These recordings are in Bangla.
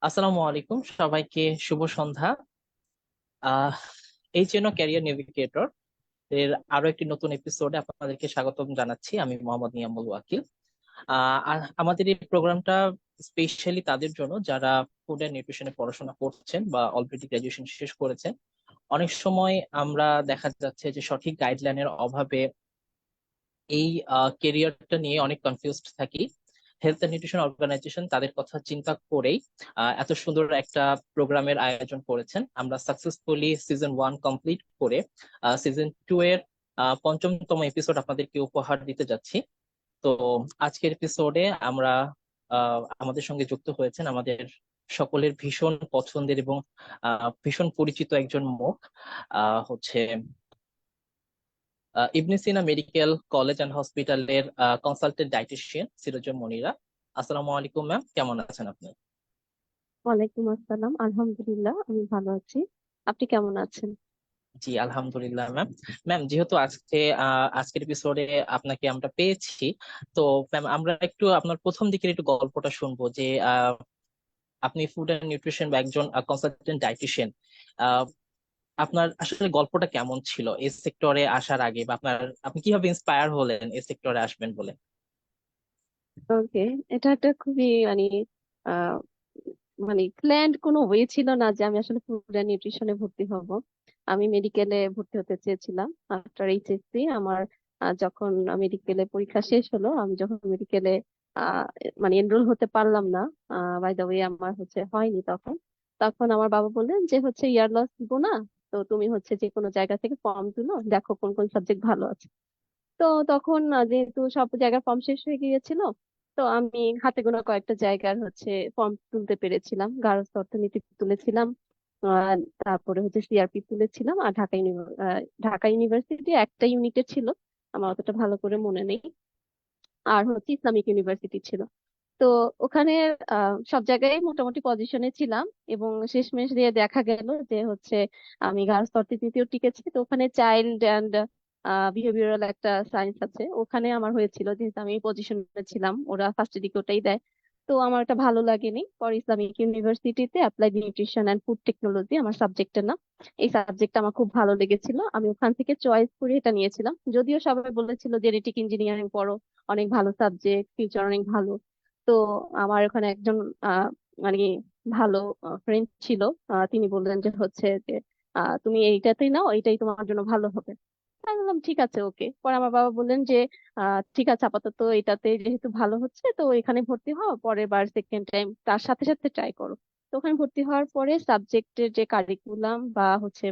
আসসালামু আলাইকুম সবাইকে, শুভ সন্ধ্যা। আহ এই যেন ক্যারিয়ার নেভিগেটর এর আরো একটি নতুন এপিসোডে আপনাদেরকে স্বাগতম জানাচ্ছি। আমি মোহাম্মদ নিয়ামুল ওয়াকিল। আমাদের এই প্রোগ্রামটা স্পেশালি তাদের জন্য যারা ফুড অ্যান্ড নিউট্রিশনে পড়াশোনা করছেন বা অলরেডি গ্রাজুয়েশন শেষ করেছেন। অনেক সময় আমরা দেখা যাচ্ছে যে সঠিক গাইডলাইনের অভাবে এই কেরিয়ারটা নিয়ে অনেক কনফিউজড থাকি। হেলথ অ্যান্ড নিউট্রিশন অর্গানাইজেশন তাদের কথা চিন্তা করেই এত সুন্দর একটা প্রোগ্রামের আয়োজন করেছেন। আমরা সাকসেসফুলি সিজন 1 কমপ্লিট করে সিজন 2 এর পঞ্চমতম এপিসোড আপনাদেরকে উপহার দিতে যাচ্ছি। তো আজকের এপিসোডে আমরা আমাদের সঙ্গে যুক্ত হয়েছেন আমাদের সকলের ভীষণ পছন্দের এবং ভীষণ পরিচিত একজন মুখ। হচ্ছে ইবনে সিনা মেডিকেল কলেজ অ্যান্ড হসপিটালের কনসালটেন্ট ডায়েটিশিয়ান সিরাজুম মনিরা। আসসালামু আলাইকুম ম্যাম, কেমন আছেন আপনি? ওয়ালাইকুম আসসালাম, আলহামদুলিল্লাহ আমি ভালো আছি। আপনি কেমন আছেন? জি আলহামদুলিল্লাহ ম্যাম। ম্যাম, যেহেতু আজকের এপিসোডে আপনাকে আমরা পেয়েছি, তো ম্যাম আমরা একটু আপনার প্রথম দিকের একটু গল্পটা শুনবো যে আপনি ফুড অ্যান্ড নিউট্রিশন বা একজন কনসালটেন্ট ডায়েটিশিয়ান। আপনার আসলে গল্পটা কেমন ছিল এই সেক্টরে আসার আগে, বা আপনি কিভাবে ইন্সপায়ার হলেন এই সেক্টরে আসবেন বলে? ওকে, এটা একটা খুবই আহ প্ল্যান্ড কোনো ওয়ে ছিল না যে আমি আসলে ফুড অ্যান্ড নিউট্রিশনে ভর্তি হব। আমি মেডিকেলে ভর্তি হতে চেয়েছিলাম আফটার এইচএসসি। আমার যখন মেডিকেলে পরীক্ষা শেষ হলো, আমি যখন মেডিকেলে আহ এনরোল হতে পারলাম না, বাই দ্য ওয়ে আমার হয়নি তখন। তখন আমার বাবা বললেন যে ইয়ার লস দিব না, তো তুমি যে কোনো জায়গা থেকে ফর্ম তুলো, দেখো কোন কোন সাবজেক্ট ভালো আছে। তো তখন যেহেতু সব জায়গার ফর্ম শেষ হয়ে গিয়েছিল, তো আমি হাতে গোনা কয়েকটা জায়গার ফর্ম তুলতে পেরেছিলাম। গার্হস্থ্য অর্থনীতি তুলেছিলাম, তারপরে সিআরপি তুলেছিলাম, আর ঢাকা ইউনিভার্সিটি একটা ইউনিটের ছিল, আমার অতটা ভালো করে মনে নেই। আর ইসলামিক ইউনিভার্সিটি ছিল। তো ওখানে সব জায়গায় মোটামুটি পজিশনে ছিলাম, এবং শেষমেশ দিয়ে দেখা গেল যে আমি গার্লস অর্থনীতিতেও টিকেছি। তো ওখানে চাইল্ড অ্যান্ড বিহেভিয়ারাল একটা সায়েন্স আছে, ওখানে আমার হয়েছিল, যেহেতু আমি পজিশনে ছিলাম, ওরা ফার্স্ট দিকে ওটাই দেয়। তো আমার এটা ভালো লাগেনি, পরে ইসলামিক ইউনিভার্সিটিতে applied nutrition and food technology আমার সাবজেক্টের নাম। এই সাবজেক্টটা আমার খুব ভালো লেগেছিল, আমি ওখান থেকে চয়েস করে এটা নিয়েছিলাম। যদিও সবাই বলেছিল জেনেটিক ইঞ্জিনিয়ারিং পড়ো, অনেক ভালো সাবজেক্ট, ফিউচার অনেক ভালো। তো আমার ওখানে একজন আহ মানে ভালো ফ্রেন্ড ছিল, তিনি বললেন যে তুমি এইটাতেই নাও, এইটাই তোমার জন্য ভালো হবে। আমি বললাম ঠিক আছে, ওকে। পরে আমার বাবা বললেন যে ঠিক আছে, আপাতত এটাতে যেহেতু ভালো হচ্ছে, তো এখানে ভর্তি হও, পরের বার সেকেন্ড টাইম তার সাথে সাথে ট্রাই করো। তো ওখানে ভর্তি হওয়ার পরে সাবজেক্টের যে কারিকুলাম বা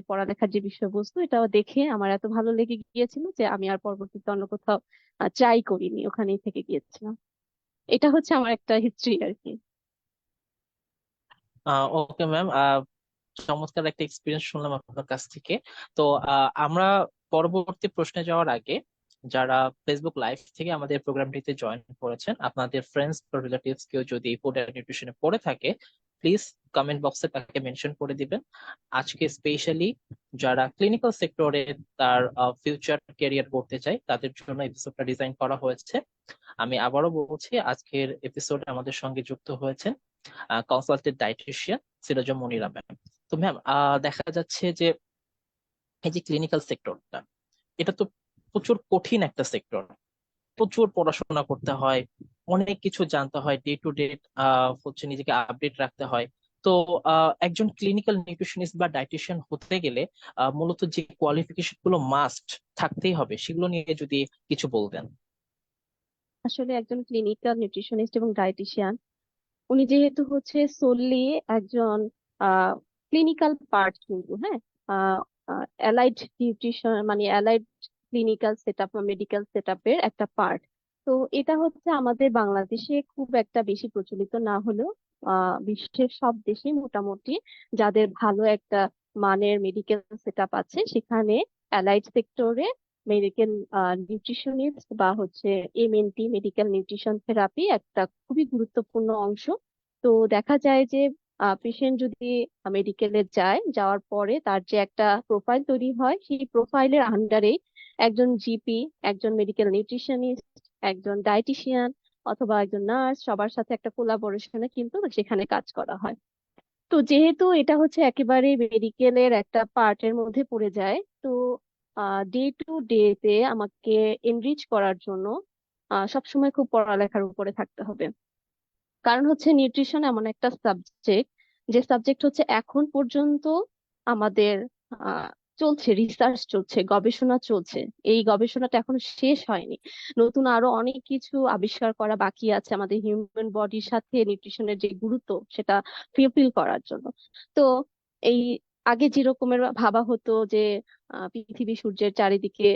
পড়ালেখার যে বিষয়বস্তু, এটা দেখে আমার এত ভালো লেগে গিয়েছিল যে আমি আর পরবর্তীতে অন্য কোথাও ট্রাই করিনি, ওখানেই থেকে গিয়েছিলাম। এটা আমার একটা হিস্ট্রি আর কি। ওকে ম্যাম, চমৎকার একটা এক্সপিরিয়েন্স শুনলাম আপনার কাছ থেকে। তো আমরা পরবর্তী প্রশ্নে যাওয়ার আগে, যারা ফেসবুক লাইভ থেকে আমাদের প্রোগ্রামটিতে জয়েন করেছেন, আপনাদের ফ্রেন্ডস বা রিলেটিভস কেউ যদি ফুড অ্যান্ড নিউট্রিশনে পড়ে থাকে, প্লিজ কমেন্ট বক্সে তাকে মেনশন করে দিবেন। আজকে স্পেশালি যারা ক্লিনিক্যাল সেক্টরে তার ফিউচার ক্যারিয়ার করতে চায় তাদের জন্য এপিসোডটা ডিজাইন করা হয়েছে। আমি আবারও বলছি, আজকের এপিসোডে আমাদের সঙ্গে যুক্ত হয়েছেন consultant dietician Sirajum Monira ma'am. তো ম্যাম, দেখা যাচ্ছে যে এই যে ক্লিনিক্যাল সেক্টরটা, এটা তো প্রচুর কঠিন একটা সেক্টর। প্রচুর পড়াশোনা করতে হয়, অনেক কিছু জানতে হয়, ডে টু ডে নিজেকে আপডেট রাখতে হয়। তো একজন ক্লিনিক্যাল নিউট্রিশনিস্ট বা ডায়েটিশিয়ান হতে গেলে মূলত যে কোয়ালিফিকেশন গুলো মাস্ট থাকতেই হবে সেগুলো নিয়ে যদি কিছু বলতেন। আসলে একজন ক্লিনিক্যাল নিউট্রিশনিস্ট এবং ডায়েটিশিয়ান, উনি যেহেতু সোললি একজন ক্লিনিক্যাল পার্ট, কিন্তু হ্যাঁ, allied nutrition allied clinical set up বা মেডিকেল সেট আপের একটা পার্ট। তো এটা আমাদের বাংলাদেশে খুব একটা বেশি প্রচলিত না হলেও বিশ্বের সব দেশে মোটামুটি যাদের ভালো একটা মানের মেডিকেল সেট আপ আছে, সেখানে অ্যালাইড সেক্টরে মেডিকেল নিউট্রিশনিস্ট বা এমএনটি, মেডিকেল নিউট্রিশন থেরাপি একটা খুবই গুরুত্বপূর্ণ অংশ। তো দেখা যায় যে পেশেন্ট যদি মেডিকেলে যায়, যাওয়ার পরে তার যে একটা প্রোফাইল তৈরি হয়, সেই প্রোফাইলের আন্ডারে একজন জিপি, একজন মেডিকেল নিউট্রিশনিস্ট, একজন ডায়েটিশিয়ান অথবা একজন নার্স, সবার সাথে একটা কোলাবোরেশনে কিন্তু সেখানে কাজ করা হয়। তো যেহেতু এটা হচ্ছে একেবারে মেডিকেলের একটা পার্টের মধ্যে পড়ে যায়, তো ডে টু ডে তে আমাকে এনরিচ করার জন্য সবসময় খুব পড়ালেখার উপরে থাকতে হবে। কারণ হচ্ছে নিউট্রিশন এমন একটা সাবজেক্ট, যে সাবজেক্ট হচ্ছে এখন পর্যন্ত আমাদের আহ, চলছে, রিসার্চ চলছে, গবেষণা চলছে। এই গবেষণাটা এখনো শেষ হয়নি। নতুন আরো অনেক কিছু আবিষ্কার করা বাকি আছে আমাদের হিউম্যান বডির সাথে নিউট্রিশনের যে গুরুত্ব সেটা ফুলফিল করার জন্য। তো এই আগে যে রকমের ভাবা হতো যে পৃথিবী সূর্যের চারিদিকে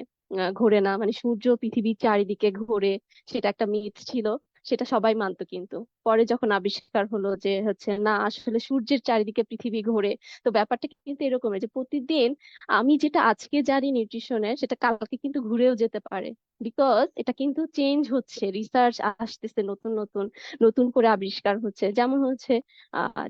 ঘোরে না, মানে সূর্য পৃথিবীর চারিদিকে ঘোরে, সেটা একটা মিথ ছিল। সেটা সবাই মানতো, কিন্তু পরে যখন আবিষ্কার হলো যে হচ্ছে না, আসলে সূর্যের চারিদিকে পৃথিবী ঘোরে। তো ব্যাপারটা কিন্তু এরকমের যে প্রতিদিন আমি যেটা আজকে জানি নিউট্রিশনের, সেটা কালকে কিন্তু ঘুরেও যেতে পারে। বিকজ এটা কিন্তু চেঞ্জ হচ্ছে, রিসার্চ আসতেছে, নতুন নতুন নতুন করে আবিষ্কার হচ্ছে। যেমন হচ্ছে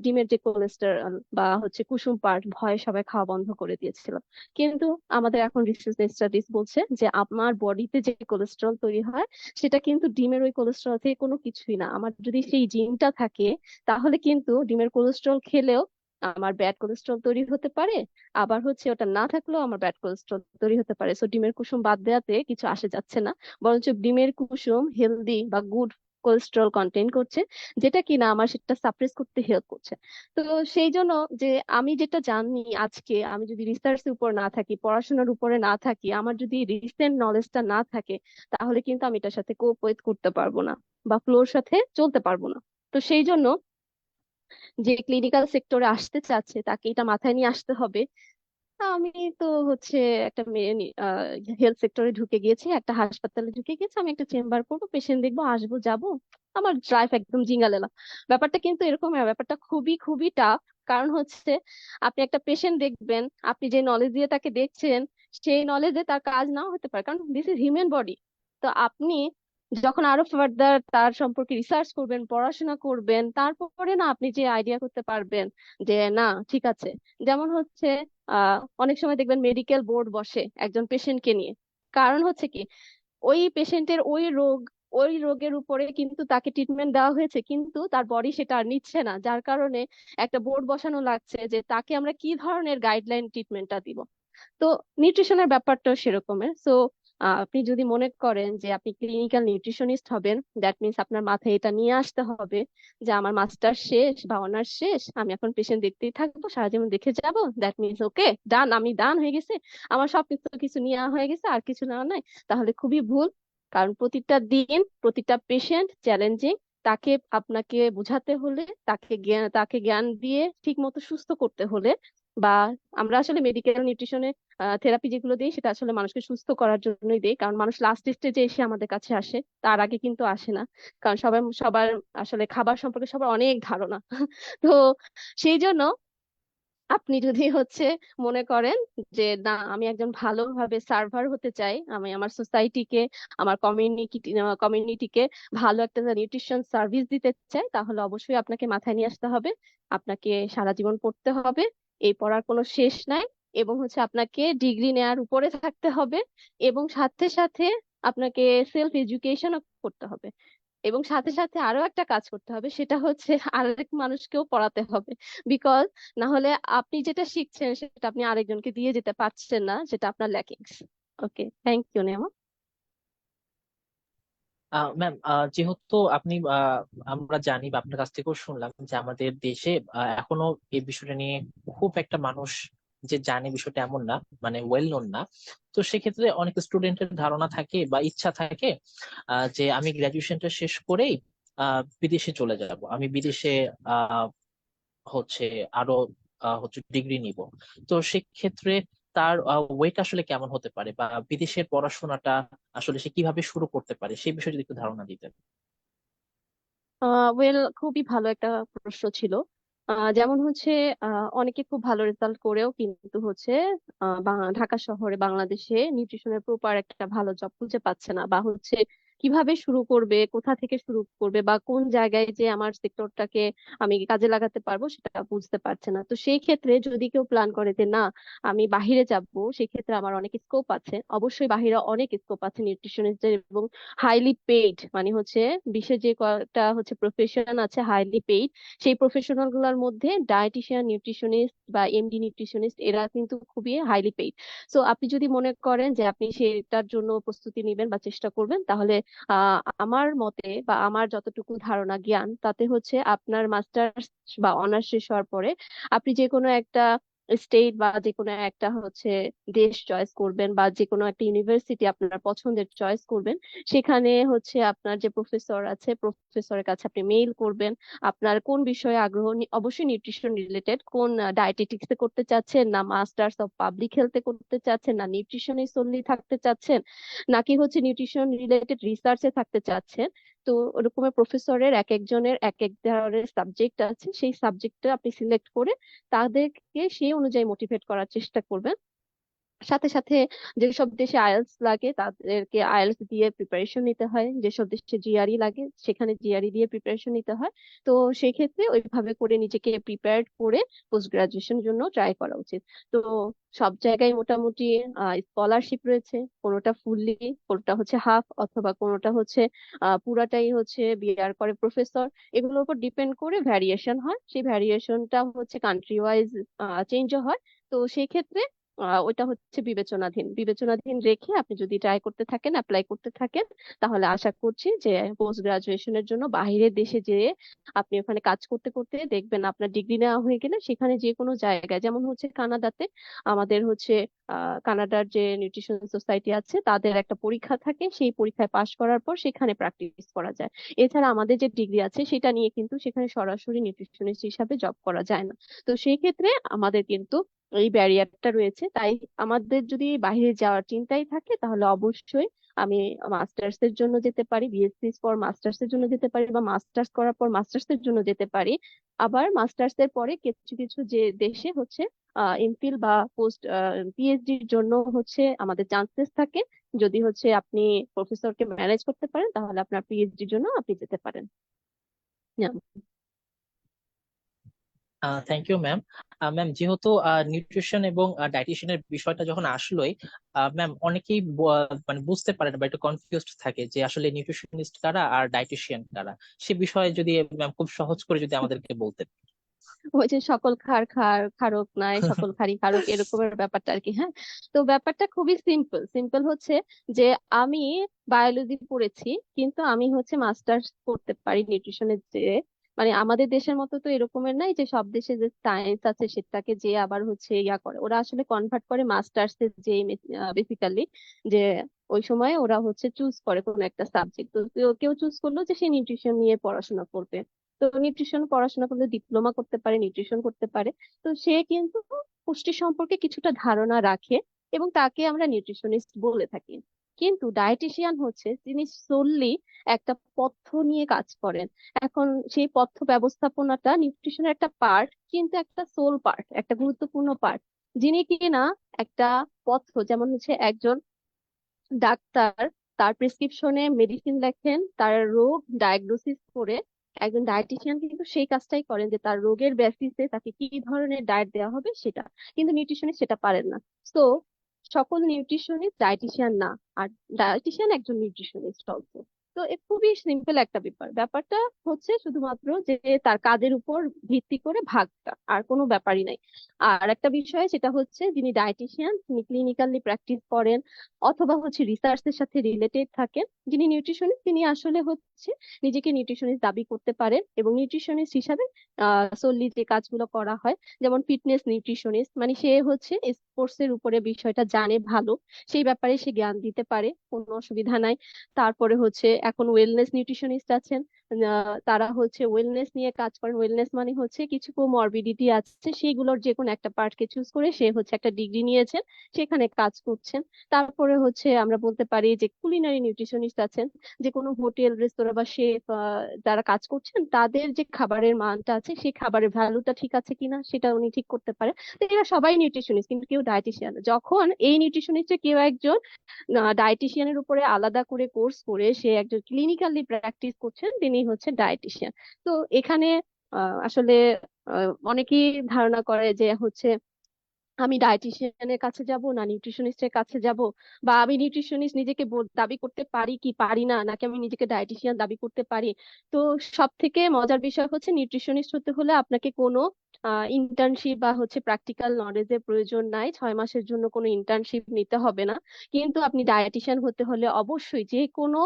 ডিমের যে কোলেস্টেরল বা হচ্ছে কুসুম পাট ভয়ে সবাই খাওয়া বন্ধ করে দিয়েছিল, কিন্তু আমাদের এখন রিসার্চ স্টাডিজ বলছে যে আমার বডিতে যে কোলেস্টেরল তৈরি হয়, সেটা কিন্তু ডিমের ওই কোলেস্টেরল থেকে কোনো কিছুই না। আমার যদি সেই জিনটা থাকে, তাহলে কিন্তু ডিমের কোলেস্টেরল খেলেও আমার ব্যাড কোলেস্টেরল তৈরি হতে পারে, আবার হচ্ছে ওটা না থাকলেও আমার ব্যাড কোলেস্টেরল তৈরি হতে পারে। সো ডিমের কুসুম বাদ দেওয়াতে কিছু আসে যাচ্ছে না, বরঞ্চ ডিমের কুসুম হেলদি বা গুড কোলেস্টেরল কন্টেইন করছে, যেটা কিনা আমার সেটা সাপ্রেস করতে হেল্প করছে। তো সেই জন্য যে আমি যেটা জানি আজকে, আমি যদি রিসার্চের উপর না থাকি, পড়াশোনার উপরে না থাকি, আমার যদি রিসেন্ট নলেজটা না থাকে, তাহলে কিন্তু আমি এটার সাথে কোঅপারেট করতে পারবো না বা ফ্লোর সাথে চলতে পারবো না। তো সেই জন্য যে ক্লিনিক্যাল সেক্টরে আসতে চাচ্ছে তাকে এটা মাথায় নিয়ে আসতে হবে। আমি তো হচ্ছে একটা হেলথ সেক্টরে ঢুকে গিয়েছি, একটা হাসপাতালে ঢুকে গেছি, আমি একটা চেম্বার করবো, পেশেন্ট দেখবো, আসবো যাবো, আমার ড্রাইভ একদম জিঙ্গালালা। ব্যাপারটা কিন্তু এরকম না, ব্যাপারটা খুবই খুবই টাফ। কারণ হচ্ছে আপনি একটা পেশেন্ট দেখবেন, আপনি যে নলেজ দিয়ে তাকে দেখছেন, সেই নলেজে তার কাজ নাও হতে পারে, কারণ দিস ইজ হিউম্যান বডি। তো আপনি যখন আরো ফার্দার তার সম্পর্কে রিসার্চ করবেন, পড়াশোনা করবেন, তারপরে না আপনি যে আইডিয়া করতে পারবেন যে না, ঠিক আছে। যেমন হচ্ছে অনেক সময় দেখবেন মেডিকেল বোর্ড বসে একজন পেশেন্টকে নিয়ে। কারণ হচ্ছে কি, ওই পেশেন্টের ওই রোগের উপরে কিন্তু তাকে ট্রিটমেন্ট দেওয়া হয়েছে, কিন্তু তার বডি সেটা আর নিচ্ছে না, যার কারণে একটা বোর্ড বসানো লাগছে যে তাকে আমরা কি ধরনের গাইডলাইন ট্রিটমেন্টটা দিব। তো নিউট্রিশনের ব্যাপারটাও সেরকমের। সো আপনি যদি মনে করেন যে আপনি ক্লিনিক্যাল নিউট্রিশনিস্ট হবেন, দ্যাট মিনস আপনার মাথায় এটা নিয়ে আসতে হবে যে আমার মাস্টার শেষ বা অনার্স শেষ, আমি এখন পেশেন্ট দেখতেই থাকবো, সারা জীবন দেখে যাব, দ্যাট মিনস ওকে ডান, আমি ডান হয়ে গেছে, আমার সব কিছু কিছু নেওয়া হয়ে গেছে, আর কিছু নেওয়া নাই। তাহলে খুবই ভুল। কারণ প্রতিটা দিন, প্রতিটা পেশেন্ট চ্যালেঞ্জিং। তাকে আপনাকে বুঝাতে হলে, তাকে জ্ঞান দিয়ে ঠিক মতো সুস্থ করতে হলে, বা আমরা আসলে মেডিকেল নিউট্রিশনে থেরাপি যেগুলো দিই, সেটা আসলে মানুষকে সুস্থ করার জন্যই দিই। কারণ মানুষ লাস্ট স্টেজে এসে আমাদের কাছে আসে, তার আগে কিন্তু আসে না। কারণ সবার আসলে খাবার সম্পর্কে সবার অনেক ধারণা। তো সেই জন্য আপনি যদি হচ্ছে মনে করেন যে না, আমি একজন ভালোভাবে সার্ভার হতে চাই, আমি আমার সোসাইটিকে, আমার কমিউনিটিকে ভালো একটা নিউট্রিশন সার্ভিস দিতে চাই, তাহলে অবশ্যই আপনাকে মাথায় নিয়ে আসতে হবে আপনাকে সারা জীবন পড়তে হবে। এই পড়ার কোনো শেষ নাই। এবং হচ্ছে আপনাকে ডিগ্রি নেয়ার উপরে থাকতে হবে, এবং সাথে সাথে আপনাকে সেলফ এডুকেশনও করতে হবে। এবং সাথে সাথে আরো একটা কাজ করতে হবে, সেটা হচ্ছে আরেক মানুষকেও পড়াতে হবে। বিকজ না হলে আপনি যেটা শিখছেন সেটা আপনি আরেকজনকে দিয়ে যেতে পারছেন না, যেটা আপনার ল্যাকিংস। ওকে, থ্যাংক ইউ নেমা। ম্যাম, যেহেতু আপনি আমরা জানি বা আপনার কাছ থেকেও শুনলাম যে আমাদের দেশে এখনো এই বিষয়টা নিয়ে খুব একটা মানুষ যে জানে বিষয়টা এমন না, মানে ওয়েল নোন না। তো সেক্ষেত্রে অনেক স্টুডেন্টের ধারণা থাকে বা ইচ্ছা থাকে যে আমি গ্রাজুয়েশনটা শেষ করেই বিদেশে চলে যাব, আমি বিদেশে আহ হচ্ছে আরো হচ্ছে ডিগ্রি নিব। তো সেক্ষেত্রে তার ওয়েট আসলে কেমন হতে পারে, বা বিদেশের পড়াশোনাটা আসলে সে কিভাবে শুরু করতে পারে, সেই বিষয়ে যদি একটু ধারণা দিতেন। ওয়েল, খুবই ভালো একটা প্রশ্ন ছিল। যেমন হচ্ছে অনেকে খুব ভালো রেজাল্ট করেও কিন্তু হচ্ছে ঢাকা শহরে বাংলাদেশে নিউট্রিশনের প্রপার একটা ভালো জব খুঁজে পাচ্ছে না, বা হচ্ছে কিভাবে শুরু করবে, কোথা থেকে শুরু করবে, বা কোন জায়গায় যে আমার সেক্টরটাকে আমি কাজে লাগাতে পারবো সেটা বুঝতে পারছে না। তো সেই ক্ষেত্রে যদি কেউ প্ল্যান করে যে না আমি বাহিরে যাব, সেক্ষেত্রে আমার অনেক স্কোপ আছে, অবশ্যই বাহিরে অনেক স্কোপ আছে নিউট্রিশনিস্টের, এবং হাইলি পেইড, মানে হচ্ছে বিশ্বের যে কয়েকটা হচ্ছে প্রফেশন আছে হাইলি পেইড, সেই প্রফেশনাল গুলোর মধ্যে ডায়েটিশিয়ান, নিউট্রিশনিস্ট বা এমডি নিউট্রিশনিস্ট এরা কিন্তু খুবই হাইলি পেইড। সো আপনি যদি মনে করেন যে আপনি সেটার জন্য প্রস্তুতি নেবেন বা চেষ্টা করবেন, তাহলে আমার মতে বা আমার যতটুকু ধারণা জ্ঞান তাতে হচ্ছে আপনার মাস্টার্স বা অনার্স শেষ হওয়ার পরে আপনি যে কোনো একটা স্টেট বা যে কোনো একটা হচ্ছে দেশ চয়েস করবেন, বা যে কোনো একটা ইউনিভার্সিটি আপনার পছন্দের চয়েস করবেন। সেখানে হচ্ছে আপনার যে প্রফেসর আছে, প্রফেসরের কাছে আপনি মেইল করবেন আপনার কোন বিষয়ে আগ্রহ, অবশ্যই নিউট্রিশন রিলেটেড, কোন ডায়েটেটিক্সে করতে চাচ্ছেন, না মাস্টার্স অফ পাবলিক হেলথে করতে চাচ্ছেন, না নিউট্রিশনে solely থাকতে চাচ্ছেন, নাকি হচ্ছে নিউট্রিশন রিলেটেড রিসার্চে থাকতে চাচ্ছেন। তো ওরকমের প্রফেসরের এক একজনের এক এক ধরনের সাবজেক্ট আছে, সেই সাবজেক্টটা আপনি সিলেক্ট করে তাদেরকে সেই অনুযায়ী মোটিভেট করার চেষ্টা করবেন। সাথে সাথে যেসব দেশে আইএলটিএস লাগে তাদেরকে আইএলটিএস দিয়ে প্রিপারেশন নিতে হয়, যেসব দেশে জিআরই লাগে সেখানে জিআরই দিয়ে প্রিপারেশন নিতে হয়। তো সেই ক্ষেত্রে ওইভাবে করে নিজেকে প্রিপেয়ার্ড করে পোস্ট গ্রাজুয়েশন জন্য ট্রাই করা উচিত। তো সব জায়গায় মোটামুটি স্কলারশিপ রয়েছে, কোনোটা ফুললি, কোনোটা হচ্ছে হাফ, অথবা কোনোটা হচ্ছে পুরাটাই হচ্ছে বিয়ার করে প্রফেসর। এগুলোর উপর ডিপেন্ড করে ভ্যারিয়েশন হয়, সেই ভ্যারিয়েশনটা হচ্ছে কান্ট্রি ওয়াইজ চেঞ্জও হয়। তো সেই ক্ষেত্রে ওইটা হচ্ছে বিবেচনাধীন, বিবেচনাধীন রেখে আপনি যদি ট্রাই করতে থাকেন, অ্যাপ্লাই করতে থাকেন, তাহলে আশা করছি যে পোস্ট গ্রাজুয়েশনের জন্য বাইরের দেশে যেয়ে আপনি ওখানে কাজ করতে করতে দেখবেন আপনার ডিগ্রি নেওয়া হয়ে গেলে সেখানে যে কোনো জায়গায়, যেমন হচ্ছে কানাডাতে আমাদের হচ্ছে কানাডার যে নিউট্রিশন সোসাইটি আছে তাদের একটা পরীক্ষা থাকে, সেই পরীক্ষায় পাশ করার পর সেখানে প্র্যাকটিস করা যায়। এছাড়া আমাদের যে ডিগ্রি আছে সেটা নিয়ে কিন্তু সেখানে সরাসরি নিউট্রিশনিস্ট হিসাবে জব করা যায় না। তো সেই ক্ষেত্রে আমাদের কিন্তু এই ব্যারিয়ারটা রয়েছে। তাই আমাদের যদি বাইরে যাওয়ার চিন্তাই থাকে তাহলে অবশ্যই আমি মাস্টার্স এর জন্য যেতে পারি, বিএসসি ফর মাস্টার্স এর জন্য যেতে পারি, বা মাস্টার্স করার পর মাস্টার্স এর জন্য যেতে পারি। আবার মাস্টার্স এর পরে কিছু কিছু যে দেশে হচ্ছে এমফিল বা পোস্ট পিএইচডির জন্য হচ্ছে আমাদের চান্সেস থাকে। যদি হচ্ছে আপনি প্রফেসরকে ম্যানেজ করতে পারেন তাহলে আপনার পিএইচডির জন্য আপনি যেতে পারেন। Thank you ma'am. ম্যাম, যেহেতু নিউট্রিশন এবং ডাইটিশিয়ানের বিষয়টা যখন আসলোই, ম্যাম অনেকেই মানে বুঝতে পারে না বা একটু কনফিউজড থাকে যে আসলে নিউট্রিশনিস্ট কারা আর ডাইটিশিয়ান কারা। সে বিষয়ে যদি ম্যাম খুব সহজ করে যদি আমাদেরকে বলতেন। ওই যে সকল খার খার খারক নাই, সকল খারি খারক, এরকমের ব্যাপারটা আর কি। হ্যাঁ, তো ব্যাপারটা খুবই সিম্পল। সিম্পল হচ্ছে যে আমি বায়োলজি পড়েছি, কিন্তু আমি হচ্ছে মাস্টার্স করতে পারি নিউট্রিশনের যে, মানে আমাদের দেশের মতো তো এরকমের নাই যে সব দেশে যে সায়েন্স আছে সেটাকে যে আবার হচ্ছে ইয়া করে, ওরা আসলে কনভার্ট করে মাস্টার্স এর যে বেসিক্যালি, যে ওই সময় ওরা হচ্ছে চুজ করে কোনো একটা সাবজেক্ট। তো কেউ কেউ চুজ করলো যে সে নিউট্রিশন নিয়ে পড়াশোনা করবে, তো নিউট্রিশন পড়াশোনা করলে ডিপ্লোমা করতে পারে, নিউট্রিশন করতে পারে। তো সে কিন্তু পুষ্টি সম্পর্কে কিছুটা ধারণা রাখে, এবং তাকে আমরা নিউট্রিশনিস্ট বলে থাকি। কিন্তু ডায়েটিশিয়ান হচ্ছে তিনি solely একটা পথ্য নিয়ে কাজ করেন। এখন সেই পথ্য ব্যবস্থাপনাটা নিউট্রিশনের একটা পার্ট, কিন্তু একটা সোল পার্ট, একটা গুরুত্বপূর্ণ পার্ট। যিনি কিনা একটা পথ্য, যেমন হচ্ছে একজন ডাক্তার তার প্রেসক্রিপশনে মেডিসিন লেখেন, তার রোগ ডায়াগনোসিস করে, একজন ডায়েটিশিয়ান কিন্তু সেই কাজটাই করেন যে তার রোগের বেসিসে তাকে কি ধরনের ডায়েট দেওয়া হবে সেটা। কিন্তু নিউট্রিশনিস্ট সেটা পারেন না। তো সকল নিউট্রিশনিস্ট ডায়েটিশিয়ান না, আর ডায়েটিশিয়ান একজন নিউট্রিশনিস্ট অলসো। তো এ খুবই সিম্পল একটা ব্যাপার, ব্যাপারটা হচ্ছে শুধুমাত্র যে তার কাজের উপর ভিত্তি করে ভাগটা, আর কোনো ব্যাপারই নাই। আর একটা বিষয় সেটা হচ্ছে যিনি ডায়েটিশিয়ান তিনি ক্লিনিক্যালি প্র্যাকটিস করেন, অথবা হচ্ছে রিসার্চের সাথে রিলেটেড থাকেন। যিনি নিউট্রিশনিস্ট তিনি আসলে হচ্ছে নিজেকে নিউট্রিশনিস্ট দাবি করতে পারেন, এবং নিউট্রিশনিস্ট হিসাবে solely যে কাজগুলো করা হয়, যেমন ফিটনেস নিউট্রিশনিস্ট, মানে সে হচ্ছে স্পোর্টস এর উপরে বিষয়টা জানে ভালো, সেই ব্যাপারে সে জ্ঞান দিতে পারে, কোনো অসুবিধা নাই। তারপরে হচ্ছে এখন ওয়েলনেস নিউট্রিশনিস্ট আছেন, তারা হচ্ছে ওয়েলনেস নিয়ে কাজ করেন। ওয়েলনেস মানে হচ্ছে কিছু কোমরবিডিটি আছে, সেগুলোর যে কোনো একটা পার্টকে চুজ করে সে হচ্ছে একটা ডিগ্রি নিয়েছেন, সেখানে কাজ করছেন। তারপরে হচ্ছে আমরা বলতে পারি যে কুলিনারি নিউট্রিশনিস্ট আছেন, যে কোনো হোটেল রেস্তোরাঁ বা শেফ যারা কাজ করছেন, তাদের যে খাবারের মানটা আছে, সেই খাবারের ভ্যালুটা ঠিক আছে কিনা সেটা উনি ঠিক করতে পারে। তো এরা সবাই নিউট্রিশনিস্ট, কিন্তু কেউ ডায়েটিশিয়ান। যখন এই নিউট্রিশনিস্টে কেউ একজন ডায়েটিশিয়ানের উপরে আলাদা করে কোর্স করে সে একজন ক্লিনিক্যালি প্র্যাকটিস করছেন, তিনি হচ্ছে ডায়েটিশিয়ান। তো এখানে আসলে অনেকেই ধারণা করে যে হচ্ছে আমি ডায়েটিশিয়ানের কাছে যাব না নিউট্রিশনিস্টের কাছে যাব, বা আমি নিউট্রিশনিস্ট নিজেকে দাবি করতে পারি কি পারি না, নাকি আমি নিজেকে ডায়েটিশিয়ান দাবি করতে পারি। তো সব থেকে মজার বিষয় হচ্ছে নিউট্রিশনিস্ট হতে হলে আপনাকে কোনো ইন্টার্নশিপ বা হচ্ছে প্র্যাকটিক্যাল নলেজের প্রয়োজন নাই, 6 মাসের জন্য কোনো ইন্টার্নশিপ নিতে হবে না। কিন্তু আপনি ডায়েটিশিয়ান হতে হলে অবশ্যই যে কোনো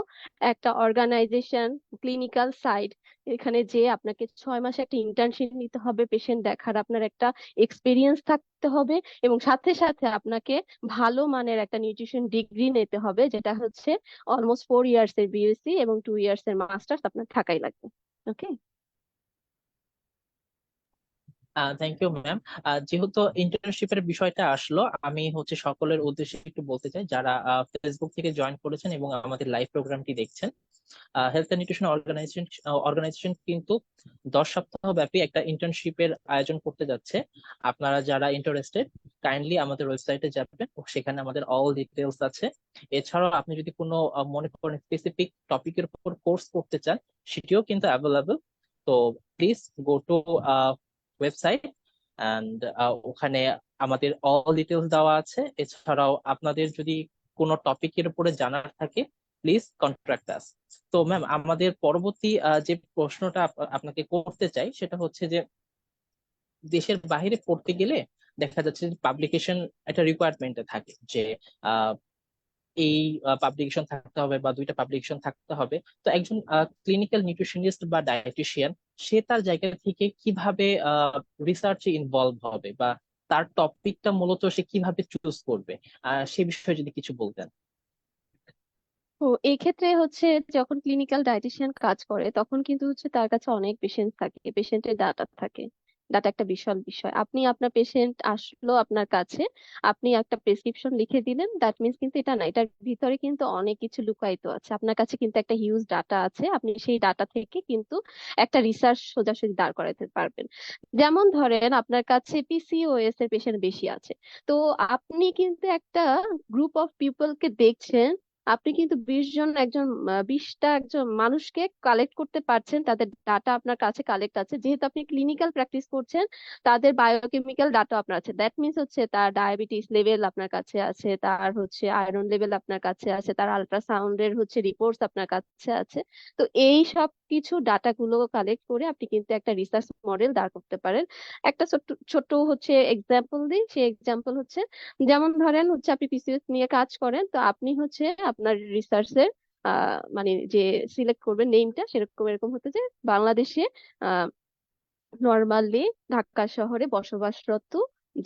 একটা অর্গানাইজেশন, ক্লিনিক্যাল সাইট, এখানে যে আপনাকে 6 মাসে একটা ইন্টার্নশিপ নিতে হবে, পেশেন্ট দেখার আপনার একটা এক্সপিরিয়েন্স থাকতে হবে, এবং সাথে সাথে আপনাকে ভালো মানের একটা নিউট্রিশন ডিগ্রি নিতে হবে, যেটা হচ্ছে অলমোস্ট 4 ইয়ার্স এর বিএসসি এবং 2 ইয়ার্স এর মাস্টার্স আপনার থাকাই লাগবে। ওকে। Thank you ma'am. যেহেতু ইন্টার্নশিপের বিষয়টা আসলো, আমি হচ্ছে সকলের উদ্দেশ্যে একটু বলতে চাই যারা ফেসবুক থেকে জয়েন করেছেন এবং আমাদের লাইভ প্রোগ্রামটি দেখছেন। হেলথ এন্ড নিউট্রিশন অর্গানাইজেশন কিন্তু 10 সপ্তাহ ব্যাপী একটা ইন্টার্নশিপের আয়োজন করতে যাচ্ছে। আপনারা যারা ইন্টারেস্টেড, কাইন্ডলি আমাদের ওয়েবসাইটে যাবেন, সেখানে আমাদের অল ডিটেলস আছে। এছাড়াও আপনি যদি কোনো মনে করেন স্পেসিফিক টপিকের উপর কোর্স করতে চান, সেটিও কিন্তু অ্যাভেলেবল। তো please go to website and ওখানে আমাদের অল ডিটেলস দেওয়া আছে। এছাড়াও আপনাদের যদি কোনো টপিকের উপরে জানার থাকে, প্লিজ কন্ট্যাক্ট আস। তো ম্যাম, আমাদের পরবর্তী যে প্রশ্নটা আপনাকে করতে চাই সেটা হচ্ছে যে দেশের বাইরে পড়তে গেলে দেখা যাচ্ছে যে পাবলিকেশন একটা রিকোয়ারমেন্টে থাকে যে আহ, এই পাবলিকেশন থাকতে হবে বা 2টা পাবলিকেশন থাকতে হবে। তো একজন ক্লিনিক্যাল নিউট্রিশনিস্ট বা ডায়েটিশিয়ান সে তার জায়গা থেকে কিভাবে রিসার্চে ইনভলভ হবে, বা তার টপিকটা মূলত সে কিভাবে চুজ করবে, সে বিষয়ে যদি কিছু বলতেন। তো এই ক্ষেত্রে হচ্ছে যখন ক্লিনিক্যাল ডায়েটিশিয়ান কাজ করে তখন কিন্তু হচ্ছে তার কাছে অনেক পেশেন্ট থাকে, পেশেন্টের ডাটা থাকে। ডাটা একটা বিশাল বিষয়। আপনি আপনার পেশেন্ট আসলো আপনার কাছে, আপনি একটা প্রেসক্রিপশন লিখে দিলেন, দ্যাট মিন্স কিন্তু এটা না, এটার ভিতরে কিন্তু অনেক কিছু লুকায়িত আছে। আপনার কাছে কিন্তু একটা হিউজ ডাটা আছে, আপনি সেই ডাটা থেকে কিন্তু একটা রিসার্চ সোজাসুজি দাঁড় করাতে পারবেন। যেমন ধরেন আপনার কাছে পিসিওএস এর পেশেন্ট বেশি আছে, তো আপনি কিন্তু একটা গ্রুপ অফ পিপলকে দেখছেন, আপনি কিন্তু 20 জন একজন 20টা একজন মানুষকে কালেক্ট করতে পারছেন, তাদের ডাটা আপনার কাছে কালেক্ট আছে। যেহেতু আপনি ক্লিনিক্যাল প্র্যাকটিস করছেন, তাদের বায়োকেমিক্যাল ডাটা আপনার আছে, দ্যাট মিনস হচ্ছে তার ডায়াবেটিস লেভেল আপনার কাছে আছে, তার হচ্ছে আয়রন লেভেল আপনার কাছে আছে, তার আল্ট্রাসাউন্ডের হচ্ছে রিপোর্টস আপনার কাছে আছে। তো এই সব কিছু ডাটাগুলো কালেক্ট করে আপনি কিন্তু একটা রিসার্চ মডেল দাঁড় করতে পারেন। একটা ছোট্ট ছোট্ট হচ্ছে এক্সাম্পল দিই, সেই এক্সাম্পল হচ্ছে যেমন ধরেন হচ্ছে আপনি পিসিওএস নিয়ে কাজ করেন, তো আপনি হচ্ছে আপনার রিসার্চের মানে যে সিলেক্ট করবেন নেমটা সেরকম এরকম হতে যে বাংলাদেশে আহ নর্মালি ঢাকা শহরে বসবাসরত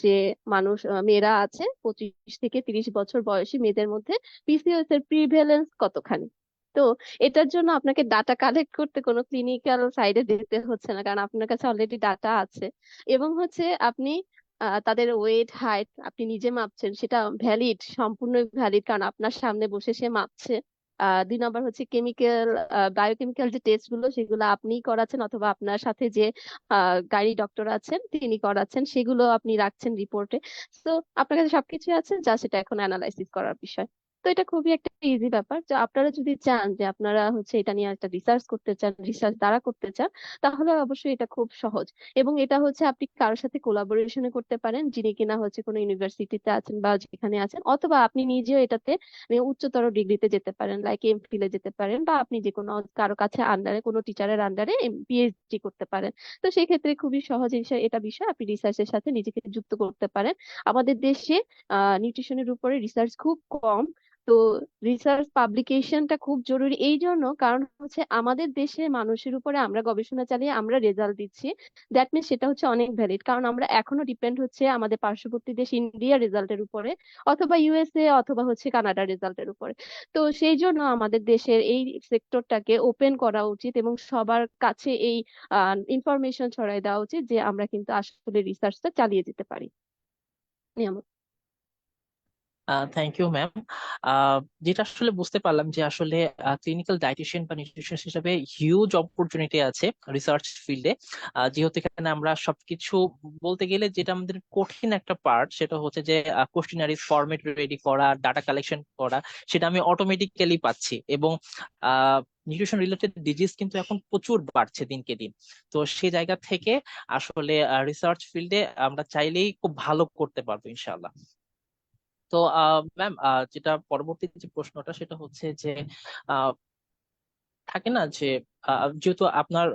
যে মানুষ মেয়েরা আছে 25 থেকে 30 বছর বয়সী মেয়েদের মধ্যে পিসিওএস এর প্রিভ্যালেন্স কতখানি। তো এটার জন্য আপনাকে ডাটা কালেক্ট করতে কোনো ক্লিনিক্যাল সাইডে যেতে হচ্ছে না, কারণ আপনার কাছে অলরেডি ডাটা আছে। এবং হচ্ছে আপনি তাদের ওয়েট হাইট আপনি নিজে মাপছেন, সেটা ভ্যালিড, সম্পূর্ণ ভ্যালিড, কারণ আপনার সামনে বসে সে মাপছে। 2 নম্বর হচ্ছে কেমিক্যাল বায়োকেমিক্যাল যে টেস্ট গুলো সেগুলো আপনিই করাচ্ছেন, অথবা আপনার সাথে যে গাড়ি ডক্টর আছেন তিনি করাচ্ছেন, সেগুলো আপনি রাখছেন রিপোর্টে। তো আপনার কাছে সবকিছু আছে, যা সেটা এখন অ্যানালাইসিস করার বিষয়। তো এটা খুবই একটা ইজি ব্যাপার। তো আপনারা যদি চান যে আপনারা হচ্ছে এটা নিয়ে একটা রিসার্চ করতে চান, রিসার্চ দ্বারা করতে চান, তাহলে অবশ্যই এটা খুব সহজ। এবং এটা হচ্ছে আপনি কারোর সাথে কোলাবোরেশনে করতে পারেন, যিনি কিনা হচ্ছে কোনো ইউনিভার্সিটিতে আছেন বা যেখানে আছেন, অথবা আপনি নিজেও এটাতে উচ্চতর ডিগ্রিতে যেতে পারেন, লাইক এমফিলে যেতে পারেন, বা আপনি যে কোনো কারো কাছে আন্ডারে কোনো টিচারের আন্ডারে পিএইচডি করতে পারেন। তো সেই ক্ষেত্রে খুবই সহজ বিষয়, এটা বিষয় আপনি রিসার্চের সাথে নিজেকে যুক্ত করতে পারেন। আমাদের দেশে নিউট্রিশনের উপরে রিসার্চ খুব কম। তো রিসার্চ পাবলিকেশনটা খুব জরুরি এই জন্য, কারণ হচ্ছে আমাদের দেশের মানুষের উপরে আমরা গবেষণা চালিয়ে আমরা রেজাল্ট দিচ্ছি, দ্যাট মিনস সেটা হচ্ছে অনেক ভ্যালিড, কারণ আমরা এখনো ডিপেন্ড হচ্ছে আমাদের পার্শ্ববর্তী দেশ ইন্ডিয়ার রেজাল্টের উপরে, অথবা ইউএসএ, অথবা হচ্ছে কানাডার রেজাল্টের উপরে। তো সেই জন্য আমাদের দেশের এই সেক্টরটাকে ওপেন করা উচিত এবং সবার কাছে এই ইনফরমেশন ছড়াই দেওয়া উচিত যে আমরা কিন্তু আসলে রিসার্চটা চালিয়ে যেতে পারি। নিয়ামত। Thank you ma'am. যেটা আসলে বুঝতে পারলাম যে আসলে ক্লিনিক্যাল ডায়েটিশিয়ান বা নিউট্রিশনিস্ট হিসেবে হিউজ অপরচুনিটি আছে রিসার্চ ফিল্ডে, যেহেতু এখানে আমরা সবকিছু বলতে গেলে যেটা আমাদের কঠিন একটা পার্ট সেটা হচ্ছে যে কোশ্চেনারি ফরম্যাট রেডি করা, ডাটা কালেকশন করা, সেটা আমি অটোমেটিক্যালি পাচ্ছি। এবং নিউট্রিশন রিলেটেড ডিজিজ কিন্তু এখন প্রচুর বাড়ছে দিনকে দিন। তো সেই জায়গা থেকে আসলে রিসার্চ ফিল্ডে আমরা চাইলেই খুব ভালো করতে পারবো ইনশাআল্লাহ। তো ম্যাম, যেটা পরবর্তী যে প্রশ্নটা সেটা হচ্ছে যে আহ, থাকে না যে যেহেতু আপনার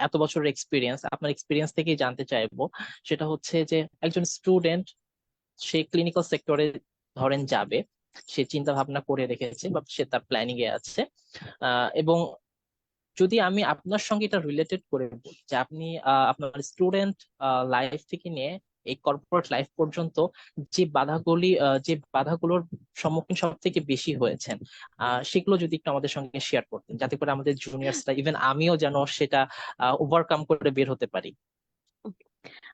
এত বছরের এক্সপিরিয়েন্স, আপনার এক্সপিরিয়েন্স থেকেই জানতে চাইবো, সেটা হচ্ছে যে একজন স্টুডেন্ট সে ক্লিনিক্যাল সেক্টরে ধরেন যাবে, সে চিন্তা ভাবনা করে রেখেছে বা সে তার প্ল্যানিং এ আছে, এবং যদি আমি আপনার সঙ্গে এটা রিলেটেড করে বলি যে আপনি আপনার স্টুডেন্ট লাইফ থেকে নিয়ে এই কর্পোরেট লাইফ পর্যন্ত যে বাধাগুলোর সম্মুখীন সব থেকে বেশি হয়েছেন, সেগুলো যদি একটু আমাদের সঙ্গে শেয়ার করতেন, যাতে করে আমাদের জুনিয়র্সরা, ইভেন আমিও যেন সেটা ওভারকাম করে বের হতে পারি।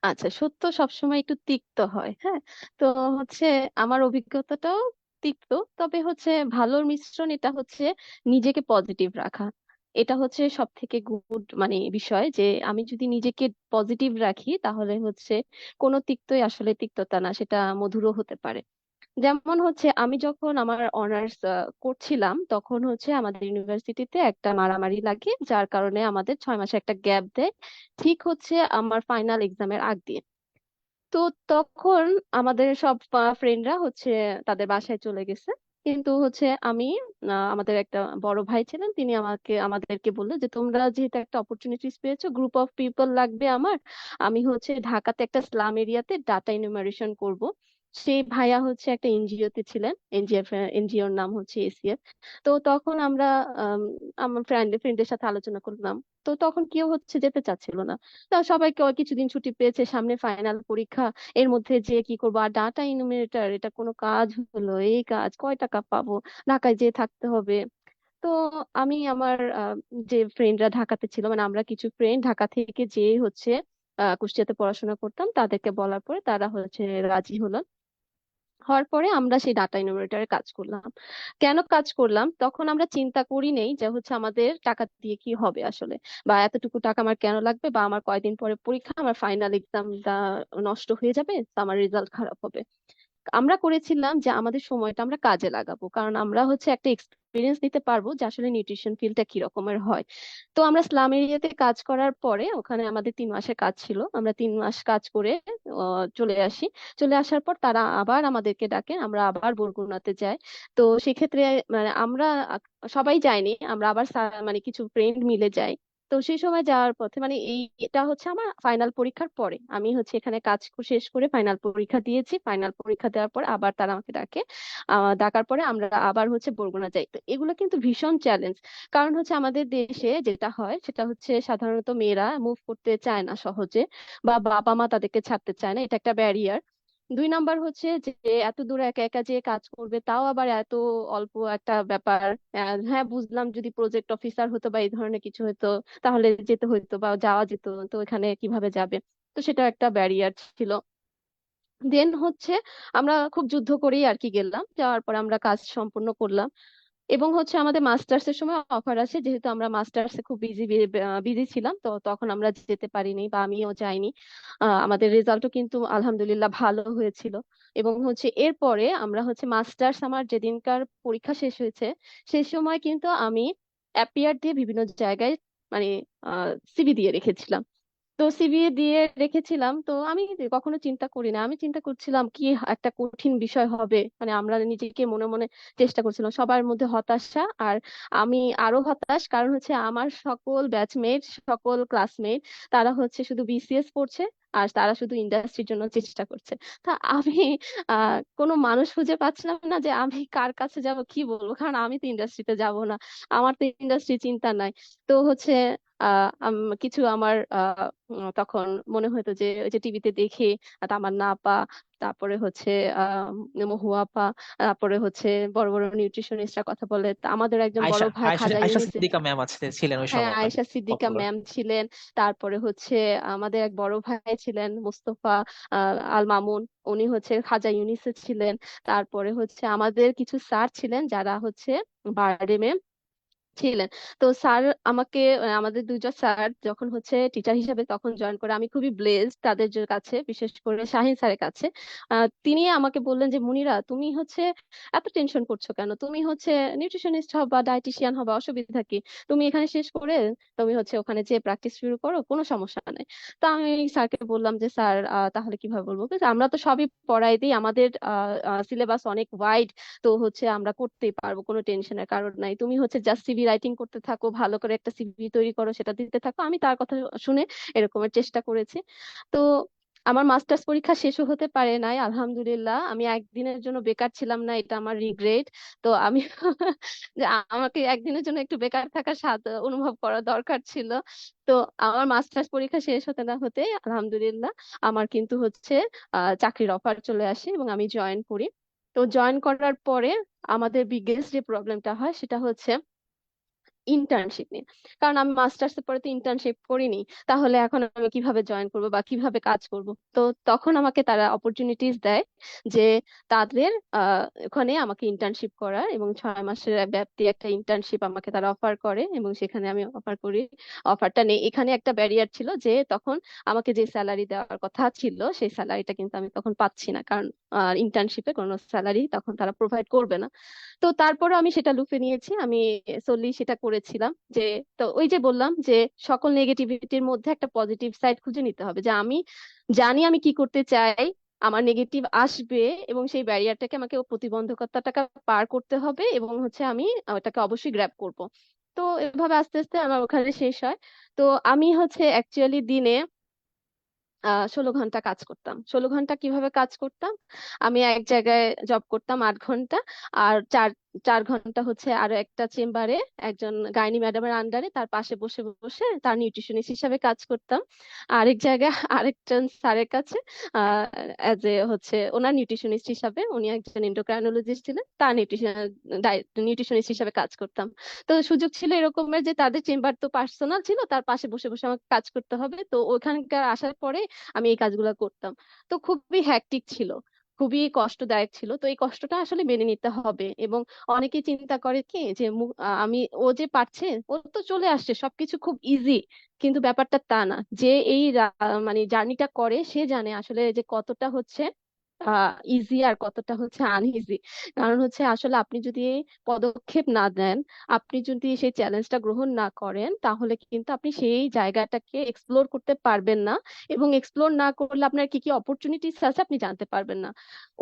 আচ্ছা, সত্য সবসময় একটু তিক্ত হয়, হ্যাঁ। তো হচ্ছে আমার অভিজ্ঞতাটাও তিক্ত, তবে হচ্ছে ভালোর মিশ্রণ। এটা হচ্ছে নিজেকে পজিটিভ রাখা, এটা হচ্ছে সব থেকে গুড মানে বিষয়, যে আমি যদি নিজেকে পজিটিভ রাখি তাহলে হচ্ছে কোনো তিক্তই আসলে তিক্ততা না, সেটা মধুরও হতে পারে। যেমন হচ্ছে আমি যখন আমার অনার্স করছিলাম তখন হচ্ছে আমাদের ইউনিভার্সিটিতে একটা মারামারি লাগে, যার কারণে আমাদের 6 মাসে একটা গ্যাপ দেয়, ঠিক হচ্ছে আমার ফাইনাল এক্সামের আগ দিয়ে। তো তখন আমাদের সব ফ্রেন্ডরা হচ্ছে তাদের বাসায় চলে গেছে, কিন্তু হচ্ছে আমি আমাদের একটা বড় ভাই ছিলেন, তিনি আমাদেরকে বললো যে তোমরা যেহেতু একটা অপরচুনিটিস পেয়েছো, গ্রুপ অফ পিপল লাগবে আমার, আমি হচ্ছে ঢাকাতে একটা স্লাম এরিয়াতে ডাটা ইনুমারেশন করব। সেই ভাইয়া হচ্ছে একটা এনজিও তে ছিলেন, এনজিওর নাম হচ্ছে এসিএফ। তো তখন আমরা আমার ফ্রেন্ডদের সাথে আলোচনা করলাম, তো তখন কেউ হচ্ছে যেতে চাচ্ছিল না। তা সবাইকে কিছুদিন ছুটি পেয়েছে, সামনে ফাইনাল পরীক্ষা, এর মধ্যে যে কি করবো, আর ডাটা ইনুমিনেটর এটা কোনো কাজ হলো, এই কাজ কয় টাকা পাবো, ঢাকায় যেয়ে থাকতে হবে। তো আমি আমার যে ফ্রেন্ডরা ঢাকাতে ছিল, মানে আমরা কিছু ফ্রেন্ড ঢাকা থেকে যে হচ্ছে কুষ্টিয়াতে পড়াশোনা করতাম, তাদেরকে বলার পরে তারা হচ্ছে রাজি হলো। হওয়ার পরে আমরা সেই ডাটা ইনোভেটরে কাজ করলাম। কেন কাজ করলাম, তখন আমরা চিন্তা করি নেই যে হচ্ছে আমাদের টাকা দিয়ে কি হবে আসলে, বা এতটুকু টাকা আমার কেন লাগবে, বা আমার কয়দিন পরে পরীক্ষা, আমার ফাইনাল এক্সামটা নষ্ট হয়ে যাবে, তো আমার রেজাল্ট খারাপ হবে। আমরা করেছিলাম যে আমাদের সময়টা আমরা কাজে লাগাবো, কারণ আমরা হচ্ছে একটা এক্সপিরিয়েন্স নিতে পারবো যে আসলে নিউট্রিশন ফিল্ডটা কি রকমের হয়। তো আমরা স্লাম এরিয়াতে কাজ করার পরে ওখানে আমাদের 3 মাসের কাজ ছিল, আমরা 3 মাস কাজ করে চলে আসি। চলে আসার পর তারা আবার আমাদেরকে ডাকে, আমরা আবার বরগুনাতে যাই। তো সেক্ষেত্রে মানে আমরা সবাই যাইনি, আমরা আবার মানে কিছু ফ্রেন্ড মিলে যাই। তো সেই সময় যাওয়ার পথে মানে এটা হচ্ছে আমার ফাইনাল পরীক্ষার পরে, আমি হচ্ছে এখানে কাজ শেষ করে ফাইনাল পরীক্ষা দিয়েছি, ফাইনাল পরীক্ষা দেওয়ার পর আবার তারা আমাকে ডাকে। ডাকার পরে আমরা আবার হচ্ছে বরগুনা যাই। তো এগুলো কিন্তু ভীষণ চ্যালেঞ্জ, কারণ হচ্ছে আমাদের দেশে যেটা হয় সেটা হচ্ছে সাধারণত মেয়েরা মুভ করতে চায় না সহজে, বা বাবা মা তাদেরকে ছাড়তে চায় না, এটা একটা ব্যারিয়ার। 2 নাম্বার হচ্ছে যে এত দূর একা একা যে কাজ করবে, তাও আবার এত অল্প একটা ব্যাপার। হ্যাঁ, বুঝলাম যদি প্রজেক্ট অফিসার হতো বা এই ধরনের কিছু হতো তাহলে যেতে হইতো বা যাওয়া যেত, তো এখানে কিভাবে যাবে, তো সেটা একটা ব্যারিয়ার ছিল। দেন হচ্ছে আমরা খুব যুদ্ধ করেই আর কি গেলাম, যাওয়ার পর আমরা কাজ সম্পূর্ণ করলাম। এবং হচ্ছে আমাদের মাস্টার্স এর সময় অফার আসে, যেহেতু আমরা মাস্টার্স এ খুব বিজি ছিলাম, তো তখন আমরা যেতে পারিনি বা আমিও যাইনি। আমাদের রেজাল্টও কিন্তু আলহামদুলিল্লাহ ভালো হয়েছিল। এবং হচ্ছে এরপরে আমরা হচ্ছে মাস্টার্স আমার যেদিনকার পরীক্ষা শেষ হয়েছে, সেই সময় কিন্তু আমি অ্যাপিয়ার দিয়ে বিভিন্ন জায়গায় মানে সিভি দিয়ে রেখেছিলাম। তো সিভি দিয়ে রেখেছিলাম, তো আমি কখনো চিন্তা করি না, আমি চিন্তা করছিলাম কি একটা কঠিন বিষয় হবে, মানে আমরা নিজেকে মনে মনে চেষ্টা করছিলাম, সবার মধ্যে হতাশা। আর আমি আরো হতাশ, কারণ হচ্ছে আমার সকল ব্যাচমেট, সকল ক্লাসমেট, তারা হচ্ছে শুধু বিসিএস পড়ছে, আর তারা শুধু ইন্ডাস্ট্রির জন্য চেষ্টা করছে। তা আমি কোনো মানুষ খুঁজে পাচ্ছিলাম না যে আমি কার কাছে যাব, কি বলবো, কারণ আমি তো ইন্ডাস্ট্রিতে যাব না, আমার তো ইন্ডাস্ট্রি চিন্তা নাই। তো হচ্ছে কিছু আমার তখন মনে হতো যে ওই যে টিভিতে দেখে তামান্না আপা, তারপরে হচ্ছে মহুয়া আপা, তারপরে হচ্ছে বড় বড় নিউট্রিশনিস্টরা কথা বলে, তা আমাদের একজন বড় আয়শা ভাই আয়শা খাজা আয়শা ইউনিসে। সিদ্দিকা ম্যাম ছিলেন ওই হ্যাঁ, সময় আয়েশা সিদ্দিকা পপুলার। ম্যাম ছিলেন। তারপরে হচ্ছে আমাদের এক বড় ভাই ছিলেন মুস্তফা আল মামুন, উনি হচ্ছে খাজা ইউনিসে ছিলেন। তারপরে হচ্ছে আমাদের কিছু স্যার ছিলেন যারা হচ্ছে বারডেমে ছিলেন। তো স্যার আমাকে আমাদের দুইজন স্যার যখন হচ্ছে টিচার হিসেবে তখন জয়েন করে, আমি খুবই ব্লেসড তাদের কাছে, বিশেষ করে শাহিন স্যারের কাছে। তিনি আমাকে বললেন যে মুনিরা, তুমি হচ্ছে এত টেনশন করছো কেন, তুমি হচ্ছে নিউট্রিশনিস্ট হবা, ডায়েটিশিয়ান হবা, অসুবিধা কি, তুমি এখানে শেষ করে তুমি হচ্ছে ওখানে যে প্র্যাকটিস শুরু করো, কোনো সমস্যা নাই। তো আমি স্যারকে বললাম যে স্যার তাহলে কিভাবে বলবো, কিন্তু আমরা তো সবই পড়াই দিই, আমাদের সিলেবাস অনেক ওয়াইড, তো হচ্ছে আমরা করতেই পারবো, কোনো টেনশনের কারণ নাই, তুমি হচ্ছে জাস্ট সিভি রাইটিং করতে থাকো, ভালো করে একটা সিভি তৈরি করো, সেটা দিতে থাকো। আমি তার কথা শুনে এরকমের চেষ্টা করেছি। তো আমার মাস্টার্স পরীক্ষা শেষও হতে পারে নাই, আলহামদুলিল্লাহ। আমি একদিনের জন্য বেকার ছিলাম না, এটা আমার রিগ্রেট। তো আমি যে আমাকে একদিনের জন্য একটু বেকার থাকার স্বাদ অনুভব করা দরকার ছিল। তো আমার মাস্টার্স পরীক্ষা শেষ হতে না হতে আলহামদুলিল্লাহ আমার কিন্তু হচ্ছে চাকরির অফার চলে আসে এবং আমি জয়েন করি। তো জয়েন করার পরে আমাদের বিগেস্ট যে প্রবলেমটা হয় সেটা হচ্ছে ইন্টার্নশিপ নিয়ে। কারণ আমি মাস্টার্স এর পরে তো ইন্টার্নশিপ করিনি, তাহলে এখন আমি কিভাবে জয়েন করব বা কিভাবে কাজ করব। তো তখন আমাকে তারা অপরচুনিটিস দেয় যে তাদের ওখানে আমাকে ইন্টার্নশিপ করার, এবং 6 মাসের ব্যাপ্তি একটা ইন্টার্নশিপ আমাকে তারা অফার করে এবং সেখানে আমি অফার করি। অফারটা নেই, এখানে একটা ব্যারিয়ার ছিল যে তখন আমাকে যে স্যালারি দেওয়ার কথা ছিল সেই স্যালারিটা কিন্তু আমি তখন পাচ্ছি না, কারণ ইন্টার্নশিপে কোনো স্যালারি তখন তারা প্রোভাইড করবে না। তো তারপরে আমি সেটা লুফে নিয়েছি, আমি solely সেটা করেছিলাম যে, তো ওই যে বললাম যে সকল নেগেটিভিটির মধ্যে একটা পজিটিভ সাইড খুঁজে নিতে হবে, যে আমি জানি আমি কি করতে চাই, আমার নেগেটিভ আসবে এবং সেই ব্যারিয়ারটাকে আমাকে ও প্রতিবন্ধকতাটাকে পার করতে হবে এবং হচ্ছে আমি ওটাকে অবশ্যই গ্র্যাব করব। তো এভাবে আস্তে আস্তে আমার ওখানে শেষ হয়। তো আমি হচ্ছে অ্যাকচুয়ালি দিনে 16 ঘন্টা কাজ করতাম। 16 ঘন্টা কিভাবে কাজ করতাম, আমি এক জায়গায় জব করতাম 8 ঘন্টা, আর 4 4 ঘন্টা হচ্ছে আরো একটা চেম্বারে একজন গাইনি ম্যাডামের আন্ডারে তার পাশে বসে বসে তার নিউট্রিশনিস্ট হিসাবে কাজ করতাম। আরেক জায়গায় আরেকজন স্যারের কাছে আহ এজ এ হচ্ছে ওনার নিউট্রিশনিস্ট হিসাবে, উনি একজন এন্ডোক্রাইনোলজিস্ট ছিলেন, তার নিউট্রিশনিস্ট হিসাবে কাজ করতাম। তো সুযোগ ছিল এরকমের যে তাদের চেম্বার তো পার্সোনাল ছিল, তার পাশে বসে বসে আমাকে কাজ করতে হবে, তো ওখানকার আসার পরে আমি এই কাজগুলো করতাম। তো খুবই হ্যাকটিক ছিল, খুবই কষ্টদায়ক ছিল। তো এই কষ্টটা আসলে মেনে নিতে হবে। এবং অনেকে চিন্তা করে কি যে আমি, ও যে পারছে, ও তো চলে আসছে, সবকিছু খুব ইজি, কিন্তু ব্যাপারটা তা না। যে এই মানে জার্নিটা করে সে জানে আসলে যে কতটা হচ্ছে ইজি আর কতটা হচ্ছে আনইজি। কারণ হচ্ছে আসলে আপনি যদি পদক্ষেপ না দেন, আপনি যদি সেই চ্যালেঞ্জটা গ্রহণ না করেন, তাহলে কিন্তু আপনি সেই জায়গাটাকে এক্সপ্লোর করতে পারবেন না। এবং এক্সপ্লোর না করলে আপনার কি কি অপরচুনিটিস আছে আপনি জানতে পারবেন না।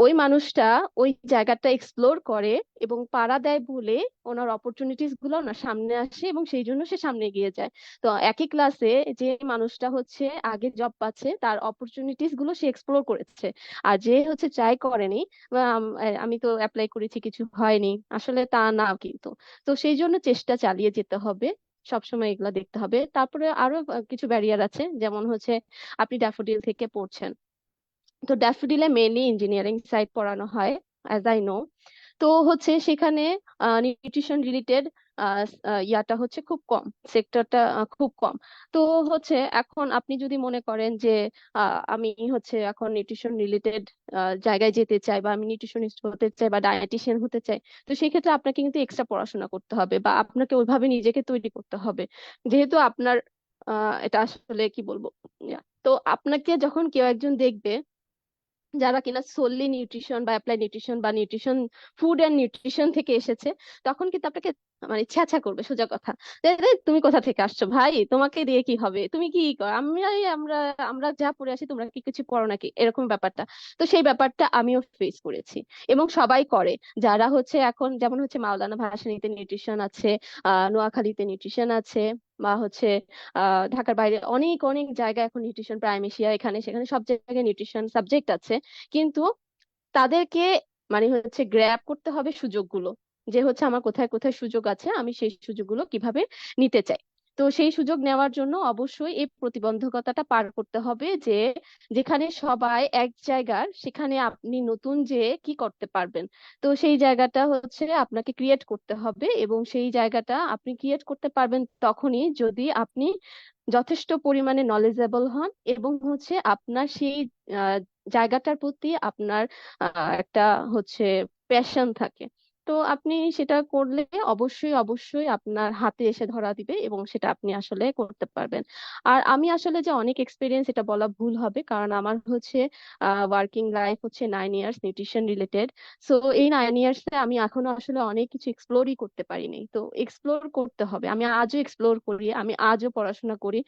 ওই মানুষটা ওই জায়গাটা এক্সপ্লোর করে এবং পাড়া দেয় বলে ওনার অপরচুনিটিস গুলো ওনার সামনে আসে এবং সেই জন্য সে সামনে এগিয়ে যায়। তো একই ক্লাসে যে মানুষটা হচ্ছে আগে জব পাচ্ছে, তার অপরচুনিটিস গুলো সে এক্সপ্লোর করেছে, আর যে হচ্ছে ট্রাই করেনি বা আমি তো অ্যাপ্লাই করেছি কিছু হয়নি, আসলে তা না কিন্তু। তো সেই জন্য চেষ্টা চালিয়ে যেতে হবে, সবসময় এগুলা দেখতে হবে। তারপরে আরো কিছু ব্যারিয়ার আছে, যেমন হচ্ছে আপনি ড্যাফোডিল থেকে পড়ছেন, তো ড্যাফোডিলে মেইনলি ইঞ্জিনিয়ারিং সাইড পড়ানো হয়, অ্যাজ আই নো। তো হচ্ছে সেখানে নিউট্রিশন রিলেটেড ইয়াটা হচ্ছে খুব কম, সেক্টরটা খুব কম। তো হচ্ছে এখন আপনি যদি মনে করেন যে আমি হচ্ছে এখন নিউট্রিশন রিলেটেড জায়গায় যেতে চাই, বা আমি নিউট্রিশনিস্ট হতে চাই বা ডায়েটিশিয়ান হতে চাই, তো সেক্ষেত্রে আপনাকে কিন্তু এক্সট্রা পড়াশোনা করতে হবে বা আপনাকে ওইভাবে নিজেকে তৈরি করতে হবে। যেহেতু আপনার এটা আসলে কি বলবো, তো আপনাকে যখন কেউ একজন দেখবে যারা কিনা সোললি নিউট্রিশন বা অ্যাপ্লাই নিউট্রিশন বা নিউট্রিশন, ফুড অ্যান্ড নিউট্রিশন থেকে এসেছে, তখন কিন্তু আপনাকে মানে ছ্যাঁচা করবে সোজা কথা, যে "এই, তুমি কোথা থেকে আসছো ভাই, তোমাকে দিয়ে কি হবে, তুমি কি করো, আমরা আমরা যা পড়ে আসি তোমরা কি কিছু পড়ো নাকি", এরকম ব্যাপারটা। তো সেই ব্যাপারটা আমিও ফেস করেছি, এবং সবাই করে। যারা হচ্ছে এখন যেমন হচ্ছে মাওলানা ভাসানীতে নিউট্রিশন আছে, নোয়াখালীতে নিউট্রিশন আছে, বা হচ্ছে ঢাকার বাইরে অনেক অনেক জায়গায় এখন নিউট্রিশন, প্রাইমেশিয়া, এখানে সেখানে সব জায়গায় নিউট্রিশন সাবজেক্ট আছে। কিন্তু তাদেরকে মানে হচ্ছে গ্র্যাব করতে হবে সুযোগগুলো, যে হচ্ছে আমার কোথায় কোথায় সুযোগ আছে, আমি সেই সুযোগগুলো কিভাবে নিতে চাই। তো সেই সুযোগ নেওয়ার জন্য অবশ্যই এই প্রতিবন্ধকতাটা পার করতে হবে, যে যেখানে সবাই এক জায়গার, সেখানে আপনি নতুন যে কি করতে পারবেন। তো সেই জায়গাটা হচ্ছে আপনাকে ক্রিয়েট করতে হবে, এবং সেই জায়গাটা আপনি ক্রিয়েট করতে পারবেন তখনই যদি আপনি যথেষ্ট পরিমাণে নলেজেবল হন, এবং হচ্ছে আপনার সেই আহ, জায়গাটার প্রতি আপনার একটা হচ্ছে প্যাশন থাকে। তো আপনি সেটা করলে অবশ্যই অবশ্যই আপনার হাতে এসে ধরা দিবে, এবং সেটা আপনি আসলে করতে পারবেন। আর আমি আসলে যে অনেক এক্সপিরিয়েন্স, এটা বলা ভুল হবে, কারণ আমার হচ্ছে ওয়ার্কিং লাইফ হচ্ছে 9 ইয়ার্স নিউট্রিশন রিলেটেড। সো এই 9 ইয়ার্স এ আমি এখনো আসলে অনেক কিছু এক্সপ্লোরই করতে পারিনি, তো এক্সপ্লোর করতে হবে। আমি আজও এক্সপ্লোর করি, আমি আজও পড়াশোনা করি।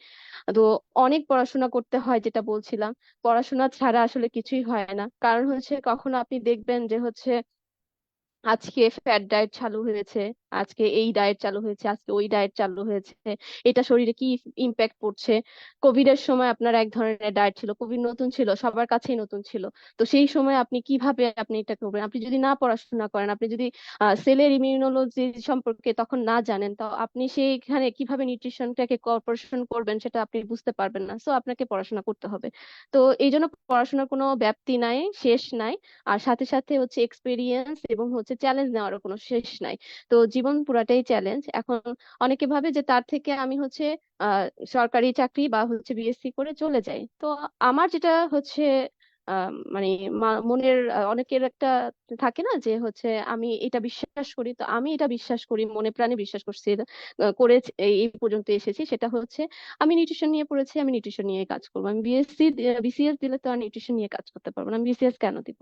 তো অনেক পড়াশোনা করতে হয়, যেটা বলছিলাম, পড়াশোনা ছাড়া আসলে কিছুই হয় না। কারণ হচ্ছে কখনো আপনি দেখবেন যে হচ্ছে আজকে ফ্যাট ডায়েট চালু হয়েছে, আজকে এই ডায়েট চালু হয়েছে, আজকে ওই ডায়েট চালু হয়েছে, এটা শরীরে কি ইম্প্যাক্ট পড়ছে। কোভিড এর সময় আপনার এক ধরনের ডায়েট ছিল, কোভিড নতুন ছিল, সবার কাছেই নতুন ছিল। তো সেই সময় আপনি কিভাবে আপনি এটা করবেন, আপনি যদি না পড়াশোনা করেন, আপনি যদি সেলের ইমিউনোলজি সম্পর্কে তখন না জানেন, তো আপনি সেইখানে কিভাবে নিউট্রিশনটাকে কর্পোরেশন করবেন সেটা আপনি বুঝতে পারবেন না। সো আপনাকে পড়াশোনা করতে হবে। তো এই জন্য পড়াশোনার কোনো ব্যাপ্তি নাই, শেষ নাই। আর সাথে সাথে হচ্ছে এক্সপিরিয়েন্স এবং হচ্ছে চ্যালেঞ্জ নেওয়ারও কোনো শেষ নাই। তো জীবন পুরাটাই চ্যালেঞ্জ। এখন অনেকে ভাবে যে তার থেকে আমি হচ্ছে আহ সরকারি চাকরি বা হচ্ছে বিএসসি করে চলে যাই। তো আমার যেটা হচ্ছে মানে মনের অনেকের একটা থাকে না, যে হচ্ছে আমি এটা বিশ্বাস করি, তো আমি এটা বিশ্বাস করি, মনে প্রাণে বিশ্বাস করছি, করে এই পর্যন্ত এসেছি। সেটা হচ্ছে আমি নিউট্রিশন নিয়ে পড়েছি, আমি নিউট্রিশন নিয়ে কাজ করবো। আমি বিএসসি বিসিএস দিলে তো আর নিউট্রিশন নিয়ে কাজ করতে পারবো না, আমি বিসিএস কেন দিব?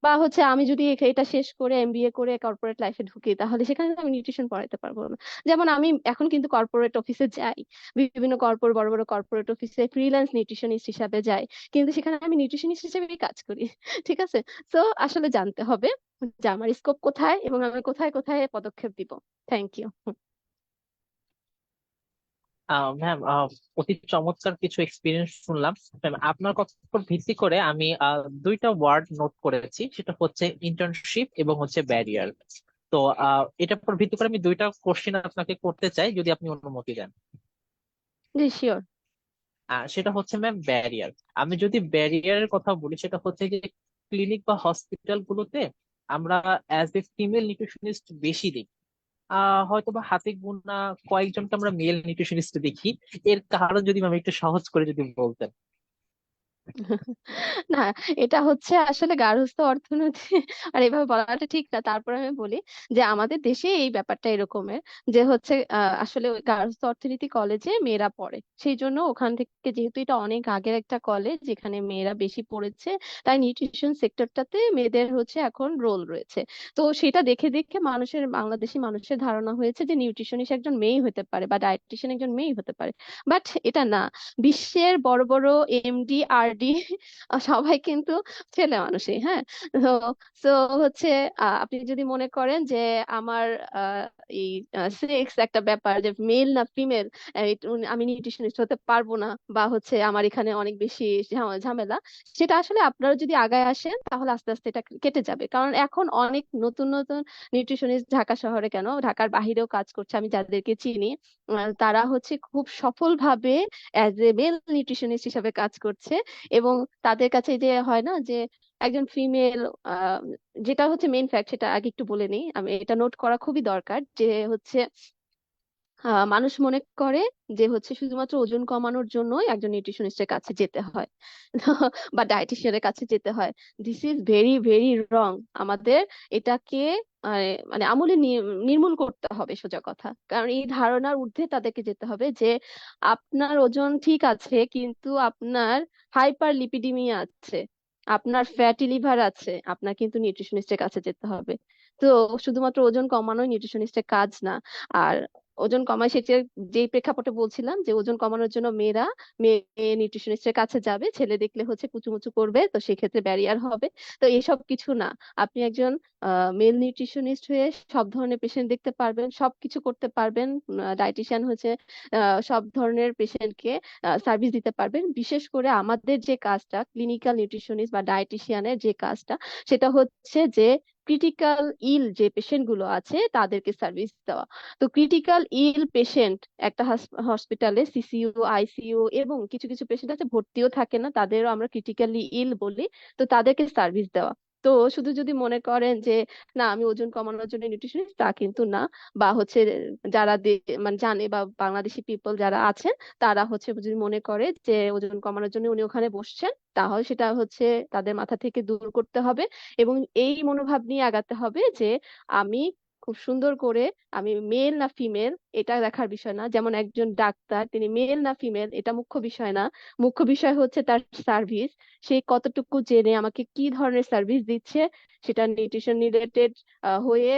বা হচ্ছে আমি যদি এটা শেষ করে এমবিএ করে কর্পোরেট লাইফে ঢুকি, তাহলে সেখানে তো আমি নিউট্রিশন পড়াইতে পারবো না। যেমন আমি এখন কিন্তু কর্পোরেট অফিসে যাই, বিভিন্ন বড় বড় কর্পোরেট অফিসে ফ্রিল্যান্স নিউট্রিশনিস্ট হিসাবে যাই, কিন্তু সেখানে আমি নিউট্রিশনিস্ট হিসেবেই কাজ করি। ঠিক আছে। তো আসলে জানতে হবে যে আমার স্কোপ কোথায়, এবং আমি কোথায় কোথায় পদক্ষেপ দিব। Thank you. ম্যাম, অতি চমৎকার কিছু এক্সপিরিয়েন্স শুনলাম ম্যাম। আপনার কথার উপর ভিত্তি করে আমি দুইটা ওয়ার্ড নোট করেছি, সেটা হচ্ছে ইন্টার্নশিপ এবং হচ্ছে ব্যারিয়ার। তো এটার উপর ভিত্তি করে আমি দুইটা কোশ্চেন আপনাকে করতে চাই, যদি আপনি অনুমতি দেন। জি শিওর। সেটা হচ্ছে ম্যাম ব্যারিয়ার। আমি যদি ব্যারিয়ারের কথা বলি, সেটা হচ্ছে যে ক্লিনিক বা হসপিটাল গুলোতে আমরা অ্যাজ এ ফিমেল নিউট্রিশনিস্ট বেশি দেখি। হয়তো বা হাতে গোনা কয়েকজনকে আমরা মেল নিউট্রিশনিস্ট দেখি। এর কারণ যদি আমি একটু সহজ করে যদি বলতেন। না, এটা হচ্ছে আসলে গার্হস্থ্য অর্থনীতি, আর এভাবে বলাটা ঠিক না। তারপরে আমি বলি যে আমাদের দেশে এই ব্যাপারটা এরকমের, যে হচ্ছে আসলে ওই গার্হস্থ্য অর্থনীতি কলেজে মেয়েরা পড়ে, সেই জন্য ওখান থেকে, যেহেতু এটা অনেক আগের একটা কলেজ যেখানে মেয়েরা বেশি পড়েছে, তাই নিউট্রিশন সেক্টরটাতে মেয়েদের হচ্ছে এখন রোল রয়েছে। তো সেটা দেখে দেখে মানুষের, বাংলাদেশি মানুষের ধারণা হয়েছে যে নিউট্রিশনিস্ট একজন মেয়ে হতে পারে বা ডায়েটিশিয়ান একজন মেয়ে হতে পারে। বাট এটা না। বিশ্বের বড় বড় এমডি আরডি সবাই কিন্তু ছেলে মানুষই, হ্যাঁ। তো তো হচ্ছে আপনি যদি মনে করেন যে আমার আহ, এই সেক্স একটা ব্যাপার, যে মেল না ফিমেল, আমি নিউট্রিশনিস্ট হতে পারবো না, বা হচ্ছে আমার এখানে অনেক বেশি ঝামেলা, সেটা আসলে আপনারা যদি আগায় আসেন তাহলে আস্তে আস্তে এটা কেটে যাবে। কারণ এখন অনেক নতুন নতুন নিউট্রিশনিস্ট ঢাকা শহরে কেন, ঢাকার বাহিরেও কাজ করছে, আমি যাদেরকে চিনি। তারা হচ্ছে খুব সফলভাবে অ্যাজ এ মেল নিউট্রিশনিস্ট হিসাবে কাজ করছে। এবং তাদের কাছে যে হয় না যে একজন ফিমেল, যেটা হচ্ছে মেইন ফ্যাক্ট, সেটা আগে একটু বলে নিই, আমি এটা নোট করা খুবই দরকার, যে হচ্ছে মানুষ মনে করে যে হচ্ছে শুধুমাত্র ওজন কমানোর জন্যই একজন নিউট্রিশনিস্টের কাছে যেতে হয় বা ডায়েটিশিয়ানের কাছে যেতে হয়। This is very very wrong. আমাদের এটাকে মানে আমূলে নির্মূল করতে হবে, সোজা কথা। কারণ এই ধারণার ঊর্ধ্বে তাদেরকে যেতে হবে যে আপনার ওজন ঠিক আছে, কিন্তু আপনার হাইপার লিপিডিমিয়া আছে, আপনার ফ্যাটি লিভার আছে, আপনার কিন্তু নিউট্রিশনিস্টের কাছে যেতে হবে। তো শুধুমাত্র ওজন কমানোই নিউট্রিশনিস্টের কাজ না। আর ওজন কমায় সেটা যেই প্রেক্ষাপটে বলছিলাম যে ওজন কমানোর জন্য মেয়েরা মেয়ে নিউট্রিশনিস্টের কাছে যাবে, ছেলে দেখলে হচ্ছে কুচুমুচু করবে, তো সেক্ষেত্রে ব্যারিয়ার হবে। তো এসব কিছু না, আপনি একজন মেল নিউট্রিশনিস্ট হয়ে সব ধরনের পেশেন্ট দেখতে পারবেন, সবকিছু করতে পারবেন। ডায়েটিশিয়ান হচ্ছে সব ধরনের পেশেন্টকে সার্ভিস দিতে পারবেন। বিশেষ করে আমাদের যে কাজটা, ক্লিনিক্যাল নিউট্রিশনিস্ট বা ডায়েটিশিয়ানের যে কাজটা, সেটা হচ্ছে যে ক্রিটিক্যাল ইল যে পেশেন্ট গুলো আছে তাদেরকে সার্ভিস দেওয়া। তো ক্রিটিক্যাল ইল পেশেন্ট একটা হসপিটালে সিসিইউ, আইসিইউ এবং কিছু কিছু পেশেন্ট আছে ভর্তিও থাকে না, তাদেরও আমরা ক্রিটিক্যালি ইল বলি। তো তাদেরকে সার্ভিস দেওয়া। তো শুধু যদি মনে করেন যে না আমি ওজন কমানোর জন্য নিউট্রিশনিস্ট, তা কিন্তু না। বা হচ্ছে যারা মানে জানে বা বাংলাদেশি পিপল যারা আছেন, তারা হচ্ছে যদি মনে করে যে ওজন কমানোর জন্য উনি ওখানে বসছেন, তাহলে সেটা হচ্ছে তাদের মাথা থেকে দূর করতে হবে। এবং এই মনোভাব নিয়ে আগাতে হবে যে আমি খুব সুন্দর করে, আমি মেল না ফিমেল এটা দেখার বিষয় না। যেমন একজন ডাক্তার তিনি মেল না ফিমেল এটা মুখ্য বিষয় না, মুখ্য বিষয় হচ্ছে তার সার্ভিস। সে কতটুকু জেনে আমাকে কি ধরনের সার্ভিস দিচ্ছে, সেটা নিউট্রিশন রিলেটেড হয়ে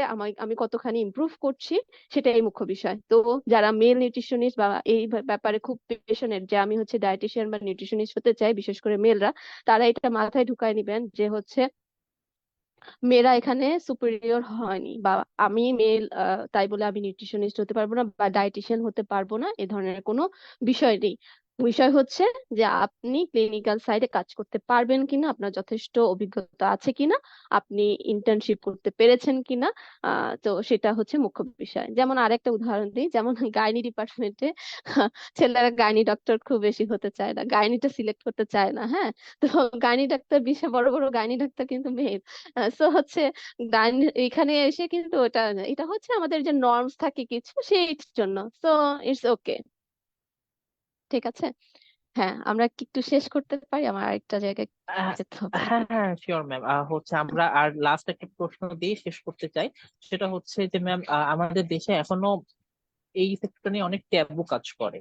আমি কতখানি ইমপ্রুভ করছি, সেটাই মুখ্য বিষয়। তো যারা মেল নিউট্রিশনিস্ট বা এই ব্যাপারে খুব পেশনেট যে আমি হচ্ছে ডায়েটিশিয়ান বা নিউট্রিশনিস্ট হতে চাই, বিশেষ করে মেলরা, তারা এটা মাথায় ঢুকায় নিবেন যে হচ্ছে মেয়েরা এখানে সুপিরিয়র হয়নি, বা আমি মেল তাই বলে আমি নিউট্রিশনিস্ট হতে পারবো না বা ডায়েটিশিয়ান হতে পারবো না, এ ধরনের কোনো বিষয় নেই। বিষয় হচ্ছে যে আপনি ক্লিনিক্যাল সাইডে কাজ করতে পারবেন কিনা, আপনার যথেষ্ট অভিজ্ঞতা আছে কিনা, আপনি ইন্টার্নশিপ করতে পেরেছেন কিনা। তো সেটা হচ্ছে মুখ্য বিষয়। যেমন আরেকটা উদাহরণ দিই, যেমন গাইনি ডিপার্টমেন্টে ছেলেরা গাইনি ডক্টর খুব বেশি হতে চায় না, গাইনিটা সিলেক্ট করতে চায় না। হ্যাঁ, তো গাইনি ডাক্তার, বিশাল বড় বড় গাইনি ডাক্তার কিন্তু মেয়ে। সো হচ্ছে গান এখানে এসে কিন্তু এটা এটা হচ্ছে আমাদের যে নর্মস থাকে কিছু সেই জন্য। সো ইটস ওকে, ঠিক আছে। হ্যাঁ, আমরা কি একটু শেষ করতে পারি? আমার আরেকটা জায়গায় আহ, যেতে হবে আর হ্যাঁ কি। হ্যাঁ শিওর ম্যাম। হচ্ছে আমরা আর লাস্ট একটা প্রশ্ন দিয়ে শেষ করতে চাই। সেটা হচ্ছে যে ম্যাম, আমাদের দেশে এখনো এই সেক্টর নিয়ে অনেক ট্যাবু কাজ করে।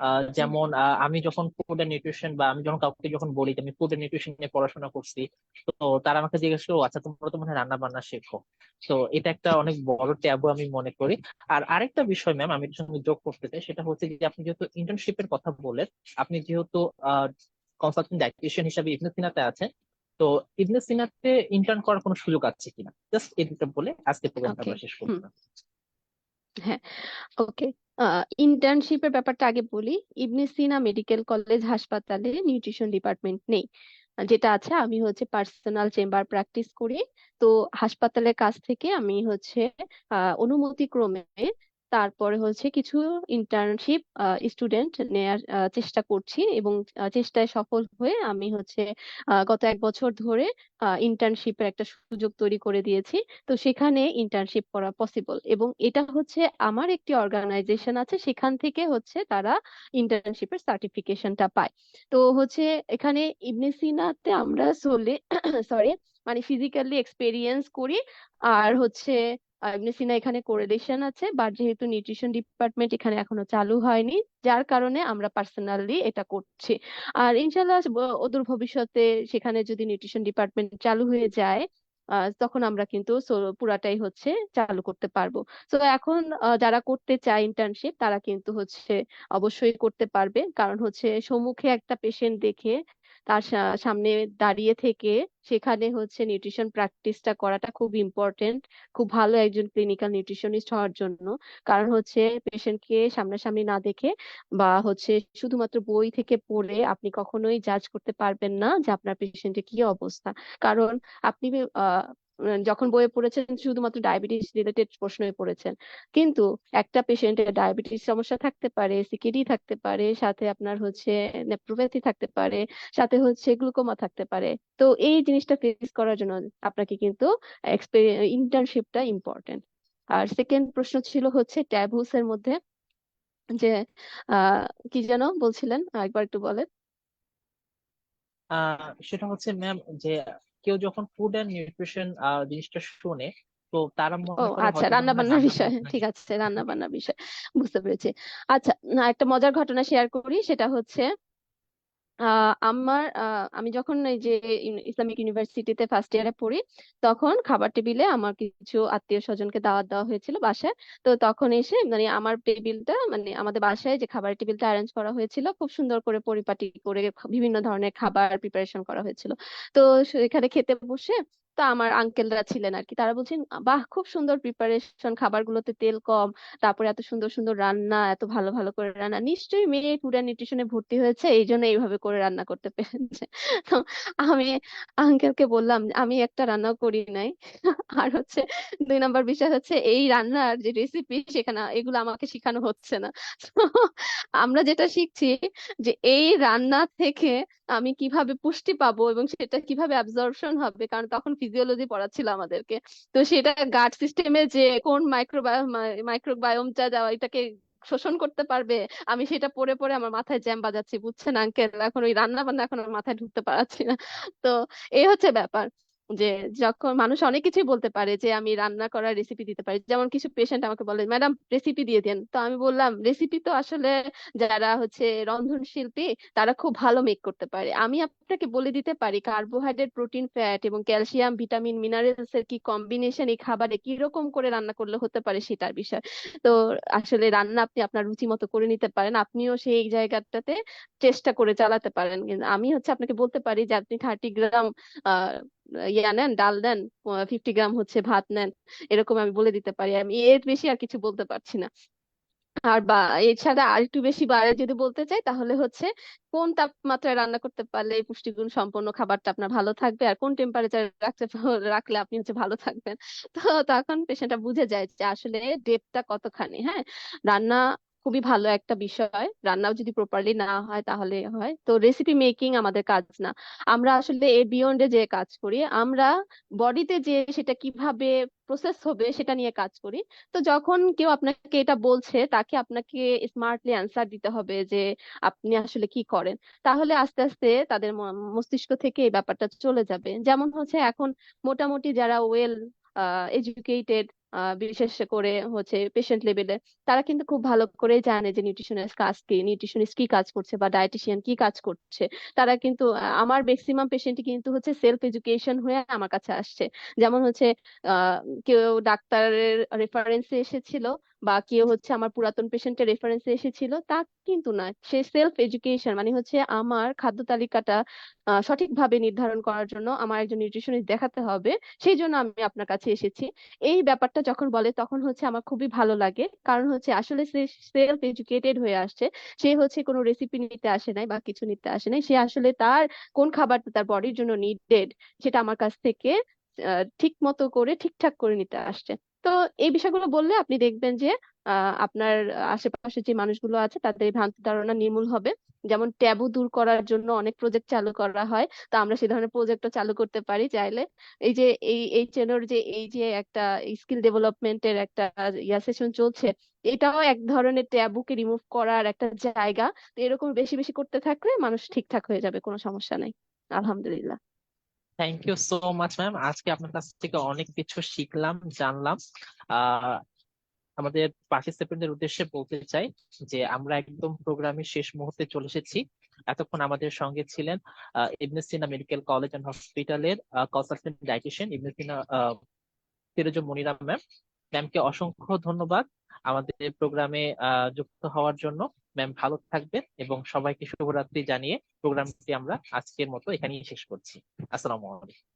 হুম, যেমন আমি যখন ফুড এন্ড নিউট্রিশন, বা আমি যখন কাউকে যখন বলি যে আমি ফুড এন্ড নিউট্রিশন নিয়ে পড়াশোনা করছি, তো তারা আমাকে জিজ্ঞেস করো, আচ্ছা তোমরা তো মনে হয় রান্না বান্না শেখো। তো এটা একটা অনেক বড় ট্যাবু আমি মনে করি। আর আরেকটা বিষয় ম্যাম আমি এর সঙ্গে যোগ করতে চাই, সেটা হচ্ছে যে আপনি যেহেতু ইন্টার্নশিপের কথা বলেন, আপনি যেহেতু কনসালটেন্ট ডায়েটিশিয়ান হিসাবে ইবনে সিনাতে আছেন, তো ইবনে সিনাতে ইন্টার্ন করার কোনো সুযোগ আছে কিনা, জাস্ট এই দুটো বলে আজকে প্রোগ্রামটা ওকে। আমরা শেষ হুম, করলাম। হ্যাঁ, ওকে। ইন্টার্নশিপের ব্যাপারটা আগে বলি। ইবনে সিনা মেডিকেল কলেজ হাসপাতালে নিউট্রিশন ডিপার্টমেন্ট নেই। যেটা আছে, আমি হচ্ছে পার্সোনাল চেম্বার প্র্যাকটিস করি। তো হাসপাতালের কাছ থেকে আমি হচ্ছে অনুমতি ক্রমে তারপরে হচ্ছে কিছু ইন্টার্নশিপ স্টুডেন্ট নেয়ার চেষ্টা করছি, এবং চেষ্টায় সফল হয়ে আমি হচ্ছে গত 1 বছর ধরে ইন্টার্নশিপের একটা সুযোগ তৈরি করে দিয়েছি। তো সেখানে ইন্টার্নশিপ করা পসিবল, এবং এটা হচ্ছে আমার একটি অর্গানাইজেশন আছে, সেখান থেকে হচ্ছে তারা ইন্টার্নশিপের সার্টিফিকেশনটা পায়। তো হচ্ছে এখানে ইবনে সিনাতে আমরা সোলে সরি মানে ফিজিক্যালি এক্সপেরিয়েন্স করি। আর হচ্ছে ইবনে সিনা এখানে কোরিলেশন আছে, বাট যেহেতু নিউট্রিশন ডিপার্টমেন্ট এখানে এখনো চালু হয়নি, যার কারণে আমরা পার্সোনালি এটা করছি। আর ইনশাল্লাহ অদূর ভবিষ্যতে সেখানে যদি নিউট্রিশন ডিপার্টমেন্ট চালু হয়ে যায়, তখন আমরা কিন্তু পুরাটাই হচ্ছে চালু করতে পারবো। তো এখন যারা করতে চায় ইন্টার্নশিপ, তারা কিন্তু হচ্ছে অবশ্যই করতে পারবে। কারণ হচ্ছে সম্মুখে একটা পেশেন্ট দেখে তার সামনে দাঁড়িয়ে থেকে সেখানে হচ্ছে নিউট্রিশন প্র্যাকটিসটা করাটা খুব ইম্পর্টেন্ট, খুব ভালো একজন ক্লিনিক্যাল নিউট্রিশনিস্ট হওয়ার জন্য। কারণ হচ্ছে পেশেন্টকে সামনাসামনি না দেখে বা হচ্ছে শুধুমাত্র বই থেকে পড়ে আপনি কখনোই জাজ করতে পারবেন না যে আপনার পেশেন্টের কি অবস্থা। কারণ আপনি আহ যখন বইয়ে পড়েছেন শুধুমাত্র ডায়াবেটিস রিলেটেড প্রশ্নই পড়েছেন, কিন্তু একটা পেশেন্টের ডায়াবেটিস সমস্যা থাকতে পারে, সিকিডি থাকতে পারে, সাথে আপনার হচ্ছে নেফ্রোপ্যাথি থাকতে পারে, সাথে হচ্ছে গ্লুকোমা থাকতে পারে। তো এই জিনিসটা ফেস করার জন্য আপনাকে কিন্তু ইন্টার্নশিপটা ইম্পর্টেন্ট। আর সেকেন্ড প্রশ্ন ছিল হচ্ছে ট্যাবুস এর মধ্যে যে আহ কি যেন বলছিলেন, একবার একটু বলেন। সেটা হচ্ছে ম্যাম যে কেউ যখন ফুড অ্যান্ড নিউট্রিশন জিনিসটা শুনে, তো তারা ও মনে করে আচ্ছা, হয়তো রান্না মনে হয় বান্নার রান্না বিষয়, বান্না। ঠিক আছে, রান্না বান্নার বিষয় বুঝতে পেরেছি। আচ্ছা, না একটা মজার ঘটনা শেয়ার করি, সেটা হচ্ছে আমি যখন এই যে ইসলামিক ইউনিভার্সিটিতে ফার্স্ট ইয়ারে পড়ি, তখন খাবার টেবিলে আমার কিছু আত্মীয় স্বজনকে দাওয়াত দেওয়া হয়েছিল বাসায়। তো তখন এসে মানে আমার টেবিলটা, মানে আমাদের বাসায় যে খাবার টেবিলটা অ্যারেঞ্জ করা হয়েছিল খুব সুন্দর করে পরিপাটি করে বিভিন্ন ধরনের খাবার প্রিপারেশন করা হয়েছিল। তো এখানে খেতে বসে, তো আমার আঙ্কেলরা ছিলেন আর কি, তারা বলছেন বাহ খুব সুন্দর প্রিপারেশন, খাবারগুলোতে তেল কম, তারপরে এত সুন্দর সুন্দর রান্না, এত ভালো ভালো করে রান্না, নিশ্চয়ই মেয়ে ফুড অ্যান্ড নিউট্রিশনে ভর্তি হয়েছে এই জন্য এইভাবে করে রান্না করতে পেরেছে। তো আমি আঙ্কেলকে বললাম আমি একটা রান্নাও করি নাই। আর হচ্ছে 2 নম্বর বিষয় হচ্ছে এই রান্নার যে রেসিপি সেখানে এগুলো আমাকে শেখানো হচ্ছে না। তো আমরা যেটা শিখছি যে এই রান্না থেকে আমি কিভাবে পুষ্টি পাবো এবং সেটা কিভাবে অ্যাবজর্পশন হবে, কারণ তখন ফিজিওলজি পড়াচ্ছিল আমাদেরকে। তো সেটা গাট সিস্টেমে যে কোন মাইক্রোবায়োমটা যাওয়া এটাকে শোষণ করতে পারবে, আমি সেটা পড়ে পড়ে আমার মাথায় জ্যাম বাজাচ্ছি, বুঝছেন আঙ্কেল, এখন ওই রান্না বান্না এখন আমার মাথায় ঢুকতে পারছি না। তো এই হচ্ছে ব্যাপার, যে যখন মানুষ অনেক কিছুই বলতে পারে যে আমি রান্না করার রেসিপি দিতে পারি, যেমন কিছু পেশেন্ট আমাকে বলে ম্যাডাম রেসিপি দিয়ে দেন, তো আমি বললাম রেসিপি তো আসলে যারা হচ্ছে রন্ধন শিল্পী তারা খুব ভালো মেক করতে পারে, আমি আপনাকে বলে দিতে পারি কার্বোহাইড্রেট প্রোটিন ফ্যাট এবং ক্যালসিয়াম ভিটামিন মিনারেলস এর কি কম্বিনেশন এই খাবারে কি রকম করে রান্না করলে হতে পারে সেটার বিষয়। তো আসলে রান্না আপনি আপনার রুচি মতো করে নিতে পারেন, আপনিও সেই জায়গাটাতে চেষ্টা করে চালাতে পারেন, কিন্তু আমি হচ্ছে আপনাকে বলতে পারি যে আপনি 30 গ্রাম আহ নেন, ডাল দেন, 50 গ্রাম হচ্ছে ভাত নেন, এরকম আমি বলে দিতে পারি, আমি এর বেশি আর কিছু বলতে পারছি না। আর বা এছাড়া আর একটু বেশি বাড়ে যদি বলতে চাই তাহলে হচ্ছে কোন তাপমাত্রায় রান্না করতে পারলে এই পুষ্টিগুণ সম্পন্ন খাবারটা আপনার ভালো থাকবে, আর কোন টেম্পারেচার রাখলে আপনি হচ্ছে ভালো থাকবেন। তো তখন পেশেন্টটা বুঝে যায় যে আসলে ডেপটা কতখানি। হ্যাঁ, রান্না খুবই ভালো একটা বিষয়, রান্নাও যদি প্রপারলি না হয় তাহলে হয়, তো রেসিপি মেকিং আমাদের কাজ না, আমরা আসলে এর বিয়ন্ডে যে কাজ করি, আমরা বডিতে যে সেটা কিভাবে প্রসেস হবে সেটা নিয়ে কাজ করি। তো যখন কেউ আপনাকে এটা বলছে তাকে আপনাকে স্মার্টলি অ্যান্সার দিতে হবে যে আপনি আসলে কি করেন, তাহলে আস্তে আস্তে তাদের মস্তিষ্ক থেকে এই ব্যাপারটা চলে যাবে। যেমন হচ্ছে এখন মোটামুটি যারা ওয়েল এডুকেটেড, বিশেষ করে হচ্ছে পেশেন্ট লেভেলে, তারা কিন্তু খুব ভালো করে জানে যে নিউট্রিশনিস্ট কাজ কি, নিউট্রিশনিস্ট কি কাজ করছে বা ডায়েটিশিয়ান কি কাজ করছে। তারা কিন্তু আমার ম্যাক্সিমাম পেশেন্টই কিন্তু হচ্ছে সেলফ এডুকেশন হয়ে আমার কাছে আসছে। যেমন হচ্ছে আহ কেউ ডাক্তারের রেফারেন্সে এসেছিল বা কেউ হচ্ছে আমার পুরাতন পেশেন্টের রেফারেন্সে এসেছিল, তা কিন্তু না, সে সেলফ এডুকেশন মানে হচ্ছে আমার খাদ্য তালিকাটা সঠিকভাবে নির্ধারণ করার জন্য আমার একজন নিউট্রিশনিস্ট দেখাতে হবে, সেই জন্য আমি আপনার কাছে এসেছি। এই ব্যাপারটা যখন বলে তখন হচ্ছে আমার খুবই ভালো লাগে, কারণ হচ্ছে আসলে সে সেলফ এডুকেটেড হয়ে আসছে। সে হচ্ছে কোনো রেসিপি নিতে আসে নাই বা কিছু নিতে আসে নাই, সে আসলে তার কোন খাবারটা তার বডির জন্য নিডেড সেটা আমার কাছ থেকে ঠিক মতো করে ঠিকঠাক করে নিতে আসছে। তো এই বিষয়গুলো বললে আপনি দেখবেন যে আপনার আশেপাশে যে মানুষগুলো আছে তাদের এই ভ্রান্ত ধারণা নির্মূল হবে। যেমন ট্যাবু দূর করার জন্য অনেক প্রজেক্ট চালু করা হয়, তো আমরা সেই ধরনের প্রজেক্টও চালু করতে পারি চাইলে। এই যে এই চেনোর যে এই যে একটা স্কিল ডেভেলপমেন্টের একটা সেশন চলছে, এটাও এক ধরনের ট্যাবুকে রিমুভ করার একটা জায়গা। তো এরকম বেশি বেশি করতে থাকলে মানুষ ঠিকঠাক হয়ে যাবে, কোনো সমস্যা নাই। আলহামদুলিল্লাহ। Thank you so much ma'am, আজকে আপনার কাছ থেকে অনেক কিছু শিখলাম, জানলাম। আহ আমাদের পার্টিসিপেন্টদের উদ্দেশ্যে বলতে চাই যে আমরা একদম প্রোগ্রামের শেষ মুহূর্তে চলে এসেছি। এতক্ষণ আমাদের সঙ্গে ছিলেন ইবনে সিনা মেডিকেল কলেজ অ্যান্ড হসপিটালের কনসালটেন্ট ডায়েটিশিয়ান ইবনে সিনা ফিরোজা মনিরা ম্যাম। ম্যামকে অসংখ্য ধন্যবাদ আমাদের প্রোগ্রামে যুক্ত হওয়ার জন্য। ম্যাম ভালো থাকবেন এবং সবাইকে শুভরাত্রি জানিয়ে প্রোগ্রামটি আমরা আজকের মতো এখানেই শেষ করছি। আসসালামু আলাইকুম।